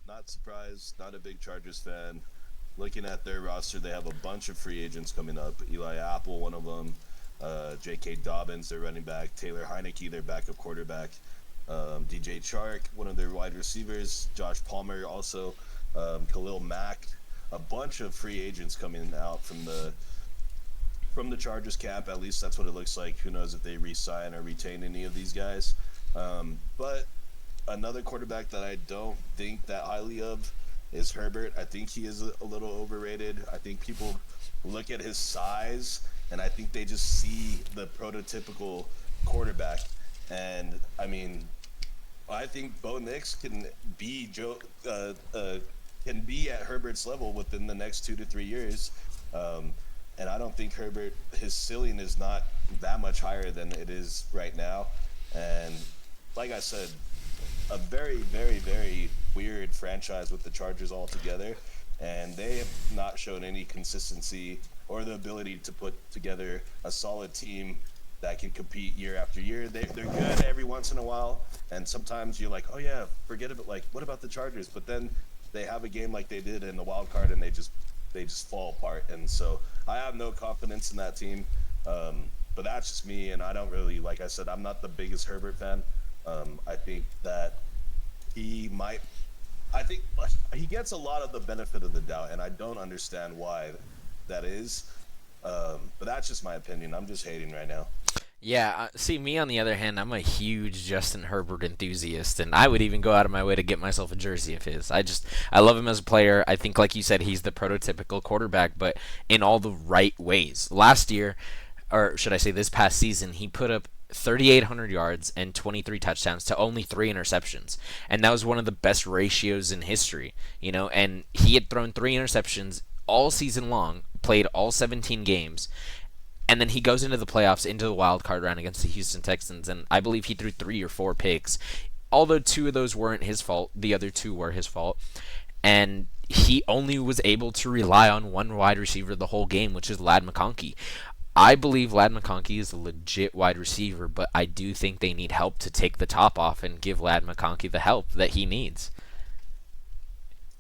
Not surprised. Not a big Chargers fan. Looking at their roster, they have a bunch of free agents coming up. Eli Apple, one of them. J.K. Dobbins, their running back. Taylor Heineke, their backup quarterback. DJ Chark, one of their wide receivers. Josh Palmer, also. Khalil Mack. A bunch of free agents coming out from the Chargers camp. At least that's what it looks like. Who knows if they re-sign or retain any of these guys. But another quarterback that I don't think that highly of is Herbert. I think he is a little overrated. I think people look at his size and I think they just see the prototypical quarterback. And I mean, I think Bo Nix can be can be at Herbert's level within the next 2 to 3 years. Um, and I don't think Herbert, his ceiling is not that much higher than it is right now. And like I said, a very, very, very weird franchise with the Chargers altogether, and they have not shown any consistency or the ability to put together a solid team that can compete year after year. They're good every once in a while, and sometimes you're like, oh yeah, forget about like what about the Chargers? But then they have a game like they did in the wild card, and they just fall apart. And so I have no confidence in that team. But that's just me, and I don't really, like I said, I'm not the biggest Herbert fan. I think that he might. I think he gets a lot of the benefit of the doubt, and I don't understand why that is. But that's just my opinion. I'm just hating right now. Yeah, see, me on the other hand, I'm a huge Justin Herbert enthusiast, and I would even go out of my way to get myself a jersey of his. I love him as a player. I think, like you said, he's the prototypical quarterback, but in all the right ways. Last year, or should I say this past season, he put up 3,800 yards and 23 touchdowns to only 3 interceptions. And that was one of the best ratios in history, and he had thrown 3 interceptions all season long, played all 17 games, and then he goes into the playoffs, into the wild card round against the Houston Texans, and I believe he threw 3 or 4 picks. Although 2 of those weren't his fault, the other 2 were his fault. And he only was able to rely on one wide receiver the whole game, which is Lad McConkey. I believe Lad McConkey is a legit wide receiver, but I do think they need help to take the top off and give Lad McConkey the help that he needs.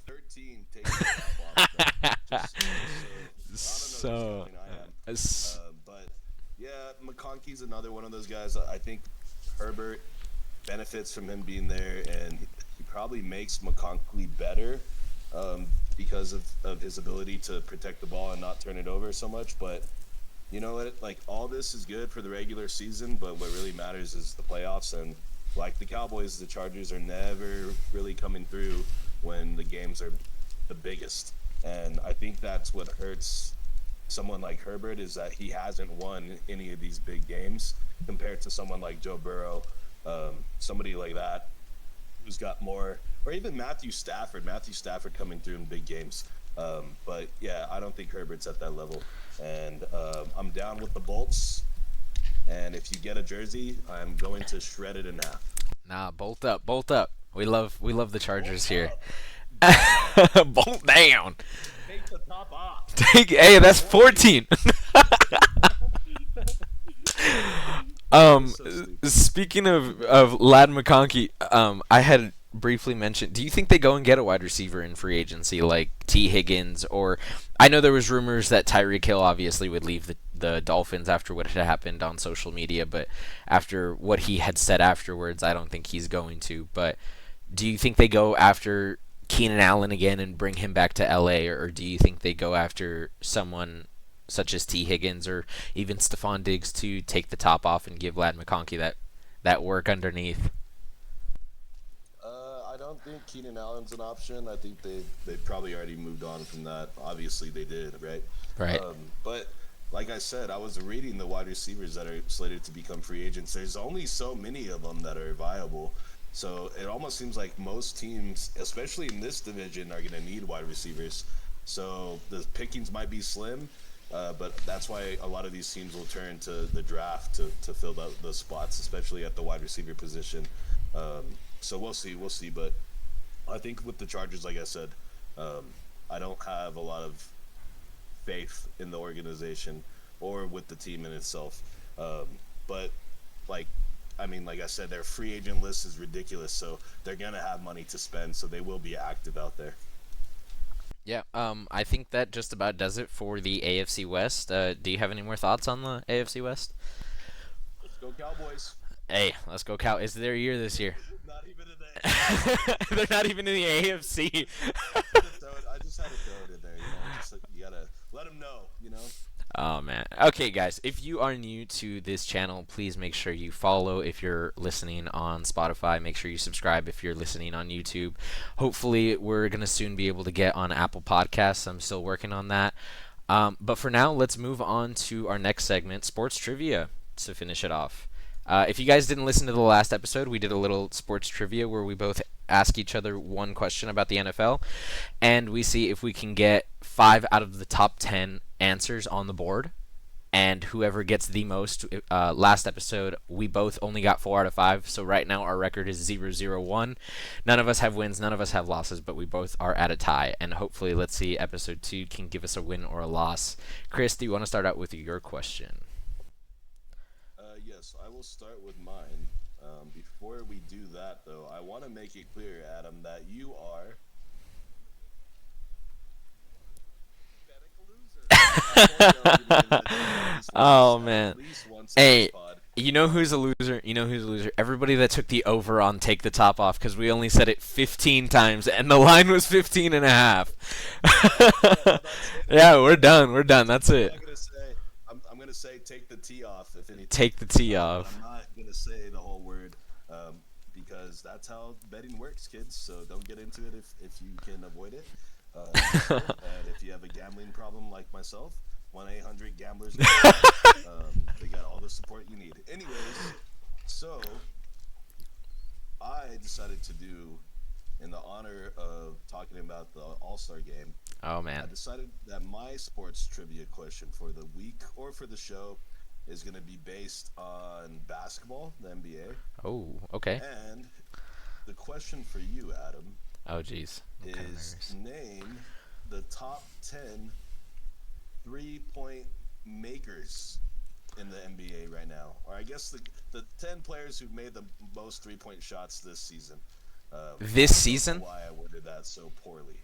13 takes the top off, man. Just I don't know who's So, counting. I am. s- But yeah, McConkey's another one of those guys. I think Herbert benefits from him being there, and he probably makes McConkey better because of his ability to protect the ball and not turn it over so much. But you know what? Like all this is good for the regular season, but what really matters is the playoffs. And like the Cowboys, the Chargers are never really coming through when the games are the biggest. And I think that's what hurts someone like Herbert is that he hasn't won any of these big games compared to someone like Joe Burrow, somebody like that who's got more, or even Matthew Stafford. Matthew Stafford coming through in big games. But yeah, I don't think Herbert's at that level. And I'm down with the Bolts. And if you get a jersey, I'm going to shred it in half. nah, bolt up, bolt up. We love the Chargers Bolt here. up. Bolt down. Take the top off. Hey, that's 14. So stupid. Speaking of Lad McConkey, I had briefly mentioned. Do you think they go and get a wide receiver in free agency like T Higgins, or I know there was rumors that Tyreek Hill obviously would leave the Dolphins after what had happened on social media, but after what he had said afterwards, I don't think he's going to. But do you think they go after Keenan Allen again and bring him back to LA, or do you think they go after someone such as T Higgins or even Stephon Diggs to take the top off and give Lad McConkey that work underneath? I don't think Keenan Allen's an option. I think they probably already moved on from that. Obviously, they did, right? Right. But like I said, I was reading the wide receivers that are slated to become free agents. There's only so many of them that are viable. So it almost seems like most teams, especially in this division, are going to need wide receivers. So the pickings might be slim, but that's why a lot of these teams will turn to the draft to fill those spots, especially at the wide receiver position. So we'll see. But I think with the Chargers, like I said, I don't have a lot of faith in the organization or with the team in itself. But like, I mean, like I said, their free agent list is ridiculous, so they're gonna have money to spend, so they will be active out there. Yeah. I think that just about does it for the AFC West. Do you have any more thoughts on the AFC West? Let's go Cowboys! Hey, let's go Cow. Is their year this year? Not even in the. They're not even in the AFC. I just had to throw it in there. Just like, you gotta let them know. Oh man. Okay, guys, if you are new to this channel, please make sure you follow if you're listening on Spotify. Make sure you subscribe if you're listening on YouTube. Hopefully, we're going to soon be able to get on Apple Podcasts. I'm still working on that. But for now, let's move on to our next segment, sports trivia, to finish it off. If you guys didn't listen to the last episode, we did a little sports trivia where we both ask each other one question about the NFL, and we see if we can get 5 out of the top 10 answers on the board. And whoever gets the most, last episode, we both only got 4 out of 5. So right now our record is 0-0-1. None of us have wins, none of us have losses, but we both are at a tie. And hopefully, let's see, episode 2 can give us a win or a loss. Chris, do you want to start out with your question? Yes, I will start with mine. Before we do that, though, I want to make it clear, Adam, that you are Oh man. Hey, you know who's a loser? You know who's a loser? Everybody that took the over on take the top off, because we only said it 15 times and the line was 15 and a half. Yeah, we're done. We're done. That's it. I'm gonna say take the T off if anything. Take the T off. I'm not gonna say the whole word because that's how betting works, kids. So don't get into it if you can avoid it. And if you have a gambling problem like myself, 1-800-GAMBLERS. They got all the support you need. Anyways, so I decided to do, in the honor of talking about the AllStar game, Oh I man. decided that my sports trivia question for the week or for the show is going to be based on basketball, the NBA. Oh, okay. And the question for you, Adam, Oh jeez. I'm kinda is nervous. name the top 10 3-point makers in the NBA right now. Or I guess the 10 players who've made the most 3-point shots this season. This season? Why I worded that so poorly.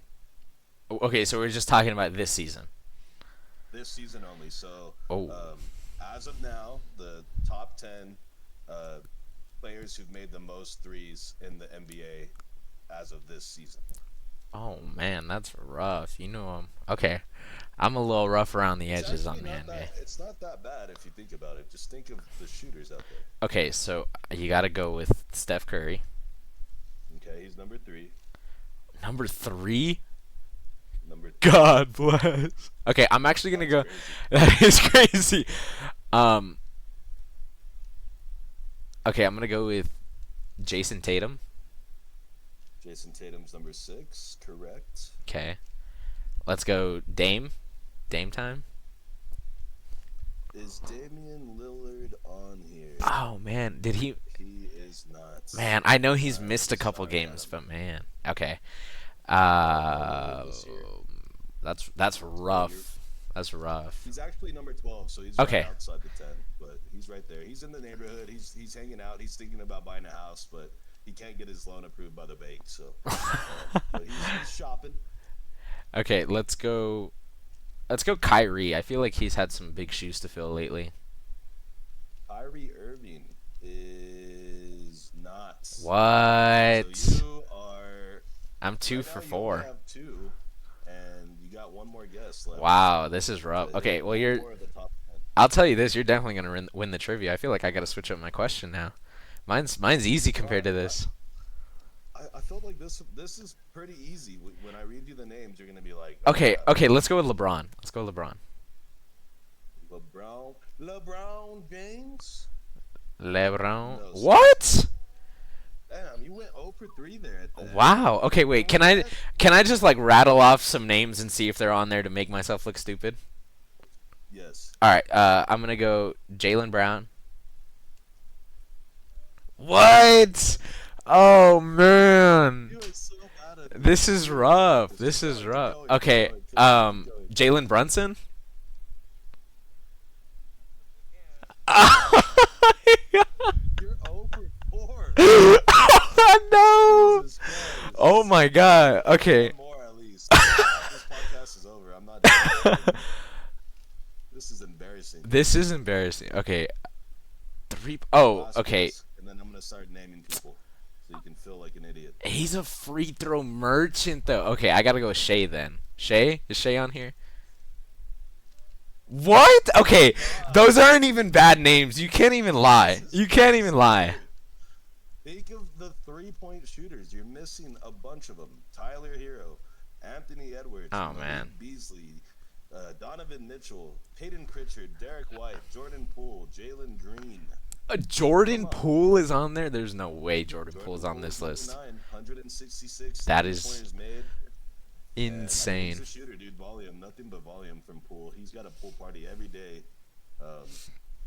Okay, so we're just talking about this season. This season only. So, Oh. as of now, the top 10 players who've made the most threes in the NBA as of this season. Oh man, that's rough. You know, okay. I'm a little rough around the edges on the NBA. It's not that bad if you think about it. Just think of the shooters out there. Okay, so you got to go with Steph Curry. Okay, he's number 3. Number 3? Number 3. God bless. Okay, I'm actually gonna go. That is crazy. Okay, I'm gonna go with Jason Tatum. Jason Tatum's number 6, correct. Okay, let's go Dame. Dame time. Is Damian Lillard on here? Oh man, did he? He is not. Man, I know he's missed a couple games, but man, okay. This year. That's rough. That's rough. He's actually number 12, so he's Okay. right outside the 10, but he's right there. He's in the neighborhood. He's hanging out. He's thinking about buying a house, but he can't get his loan approved by the bank, so but he's shopping. Okay, let's go. Let's go Kyrie. I feel like he's had some big shoes to fill lately. Kyrie Irving is not. What? So you are. I'm 2 right for now you 4. only have 2, and you got one more guess left. Wow, this is rough. So Okay, well you're. more of the top 10. I'll tell you this: you're definitely gonna win the trivia. I feel like I gotta switch up my question now. Mine's easy compared to this. I felt like this is pretty easy. When I read you the names, you're gonna be like, Okay, yeah, okay, let's go with LeBron. Let's go with LeBron. LeBron James. LeBron. No, What? Damn, you went 0 for 3 there. At the end. Wow. Okay, wait. Can I just like rattle off some names and see if they're on there to make myself look stupid? Yes. All right. I'm gonna go Jaylen Brown. What? Oh man. You are so bad at This is rough. This is rough. Okay. Jalen Brunson. You're 0 for 4. No. Jesus Christ. Oh my God. Okay. One more at least. This podcast is over. I'm not doing it. This is embarrassing. This is embarrassing. Okay. 3. Oh, Last okay. guess, and then I'm gonna start naming people, so you can feel like an idiot. He's a free throw merchant, though. Okay, I gotta go with Shea then. Shea? Is Shea on here? What? Okay, God, those aren't even bad names. You can't even this lie. is You can't even lie. stupid. Think of the 3-point shooters. You're missing a bunch of them. Tyler Hero, Anthony Edwards, Oh man. Malik Beasley, Donovan Mitchell, Peyton Pritchard, Derek White, Jordan Poole, Jalen Green. Come Jordan on. Poole is on there. There's no way Jordan Poole is Jordan on Poole this is number list. 9, 166 That is three-pointers made. And I mean, he's insane. a shooter, dude. Volume, nothing but volume from Poole. He's got a pool party every day.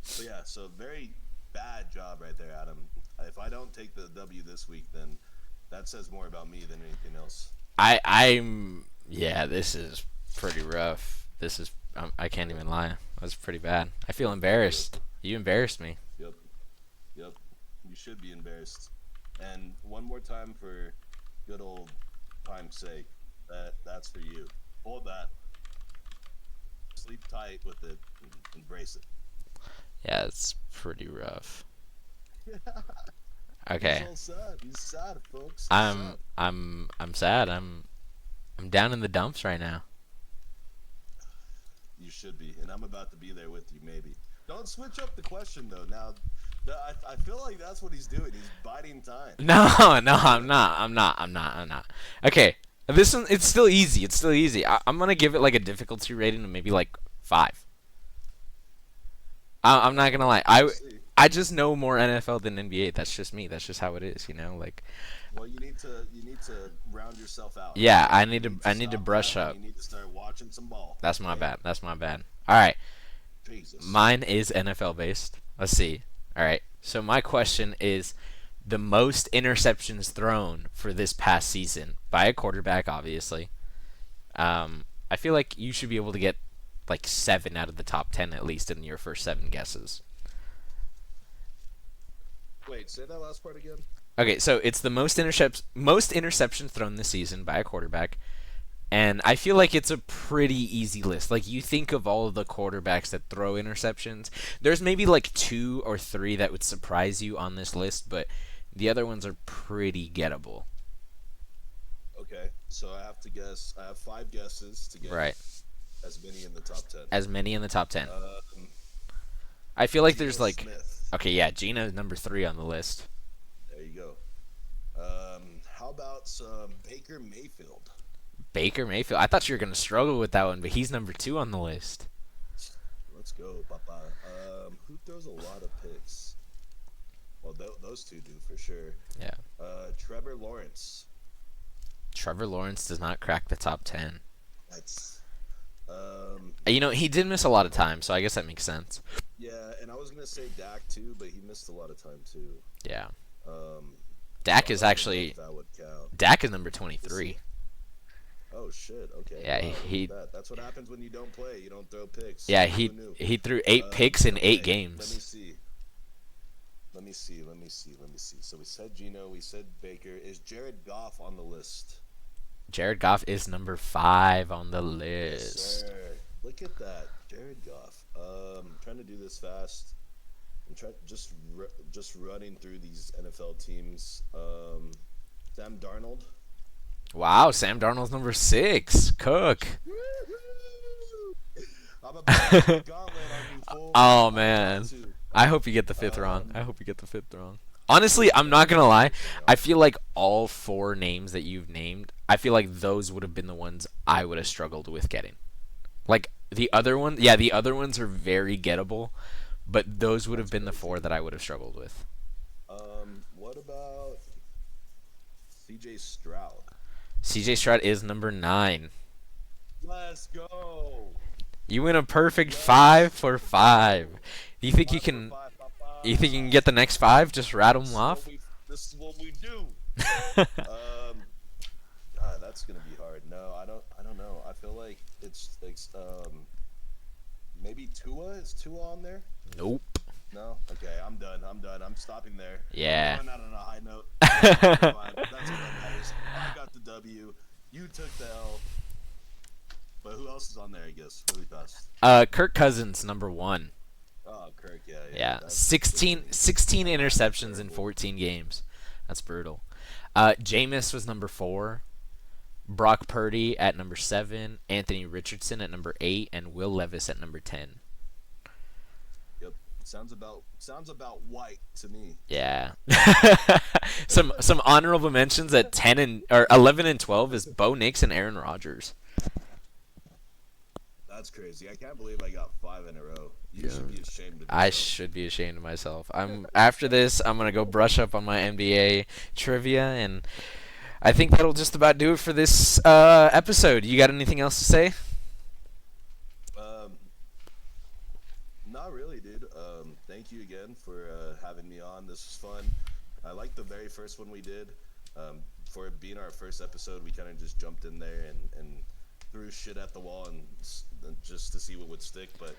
So yeah, so very bad job right there, Adam. If I don't take the W this week, then that says more about me than anything else. I'm yeah. This is pretty rough. This is I can't Yep, even lie. That's pretty bad. I feel yep, embarrassed. You embarrassed me. yep, yep. You should be embarrassed. And one more time for good old time's sake, that's for you. Hold that. Sleep tight with it. And embrace it. Yeah, it's pretty rough. He's Okay. all sad. He's sad, folks. He's I'm sad. I'm sad. I'm down in the dumps right now. You should be, and I'm about to be there with you. Maybe. Don't switch up the question though. Now, I feel like that's what he's doing. He's biding time. No, no, I'm not. I'm not. Okay. This one, it's still easy. It's still easy. I'm gonna give it like a difficulty rating of maybe like 5. I'm not gonna lie. We'll see. I just know more NFL than NBA. That's just me. That's just how it is. You know, like Well, you need to round yourself out. yeah. Okay? You need I to need to stop brush that, up. and you need to start watching some ball. That's my Okay? bad. That's my bad. All right. Jesus. Mine is NFL based. Let's see. All right. So my question is the most interceptions thrown for this past season by a quarterback, obviously. I feel like you should be able to get like 7 out of the top 10 at least in your first 7 guesses. Wait, say that last part again. Okay, so it's the most interceptions thrown this season by a quarterback, and I feel like it's a pretty easy list. Like you think of all of the quarterbacks that throw interceptions, there's maybe like 2 or 3 that would surprise you on this list, but the other ones are pretty gettable. Okay, so I have to guess. I have 5 guesses to get Right. as many in the top 10. As many in the top 10. Um, I feel like Geno there's like Smith. okay, yeah, Gino's number 3 on the list. There you go. How about some Baker Mayfield? Baker Mayfield. I thought you were going to struggle with that one, but he's number 2 on the list. Let's go, Papa. Who throws a lot of picks? Well, those two do for sure. Yeah. Trevor Lawrence. Trevor Lawrence does not crack the top 10. That's You know, he did miss a lot of time, so I guess that makes sense. yeah, and I was gonna say Dak too, but he missed a lot of time too. Yeah. Um, Dak so I is don't know actually if that would count. Dak is number 23. Oh shit. Okay. Yeah, Wow, look at he that. That's what happens when you don't play. You don't throw picks. yeah, Who he knew? he threw 8 picks in 8 Okay. Let me games. see. Let me see. Let me see. Let me see. So we said Gino. We said Baker. Is Jared Goff on the list? Jared Goff is number 5 on the Yes, list. sir. Look at that, Jared Goff. Trying to do this fast. I'm trying just running through these NFL teams. Sam Darnold. Wow, Sam Darnold's number 6. Cook. I'm about to put the gauntlet on you, fool. Oh I'm man. about to. I hope you get the 5th wrong. Um, I hope you get the 5th wrong. Honestly, I'm not going to lie. I feel like all 4 names that you've named, I feel like those would have been the ones I would have struggled with getting. Like the other ones, yeah, the other ones are very gettable, but those would have That's been the crazy. 4 that I would have struggled with. What about C.J. Stroud? CJ Stroud is number 9. Let's go. You win a perfect Let's 5 for 5. go. Do you think you 5 for can 5, you think you can papa. get the next 5? Just rattle This them is what off? this is what we do. God, that's gonna be hard. No, I don't know. I feel like it's maybe Tua. Is Tua on there? Nope. No. Okay, I'm done. I'm stopping there. Yeah. I'm going out on a high note. That's fine. That's what matters. I got the W. You took the L. But who else is on there? I guess really fast. Kirk Cousins number 1. Oh, Kirk. Yeah. Yeah, That's 16 interceptions in terrible. 14 games. That's brutal. Jameis was number 4. Brock Purdy at number 7, Anthony Richardson at number 8, and Will Levis at number 10. Yep. Sounds about white to me. Yeah. Some honorable mentions at 10 and or 11 and 12 is Bo Nix and Aaron Rodgers. That's crazy. I can't believe I got 5 in a row. You should be ashamed of yourself. I should be ashamed of myself. After this, I'm gonna go brush up on my NBA trivia, and I think that'll just about do it for this episode. You got anything else to say? Not really, dude. Thank you again for having me on. This was fun. I liked the very first one we did. For it being our first episode, we kind of just jumped in there and threw shit at the wall and just to see what would stick. But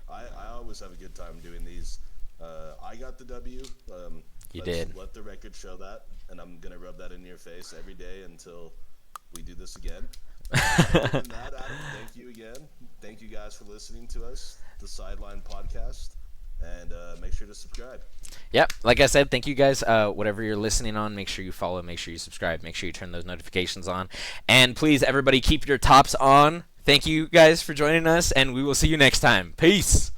I always have a good time doing these. I got the W. You did. Let the record show that, and I'm gonna rub that in your face every day until we do this again. Other than that, Adam, thank you again. Thank you guys for listening to us, the Sideline Podcast, and make sure to subscribe. Yep, like I said, thank you guys. Whatever you're listening on, make sure you follow, make sure you subscribe, make sure you turn those notifications on, and please, everybody, keep your tops on. Thank you guys for joining us, and we will see you next time. Peace.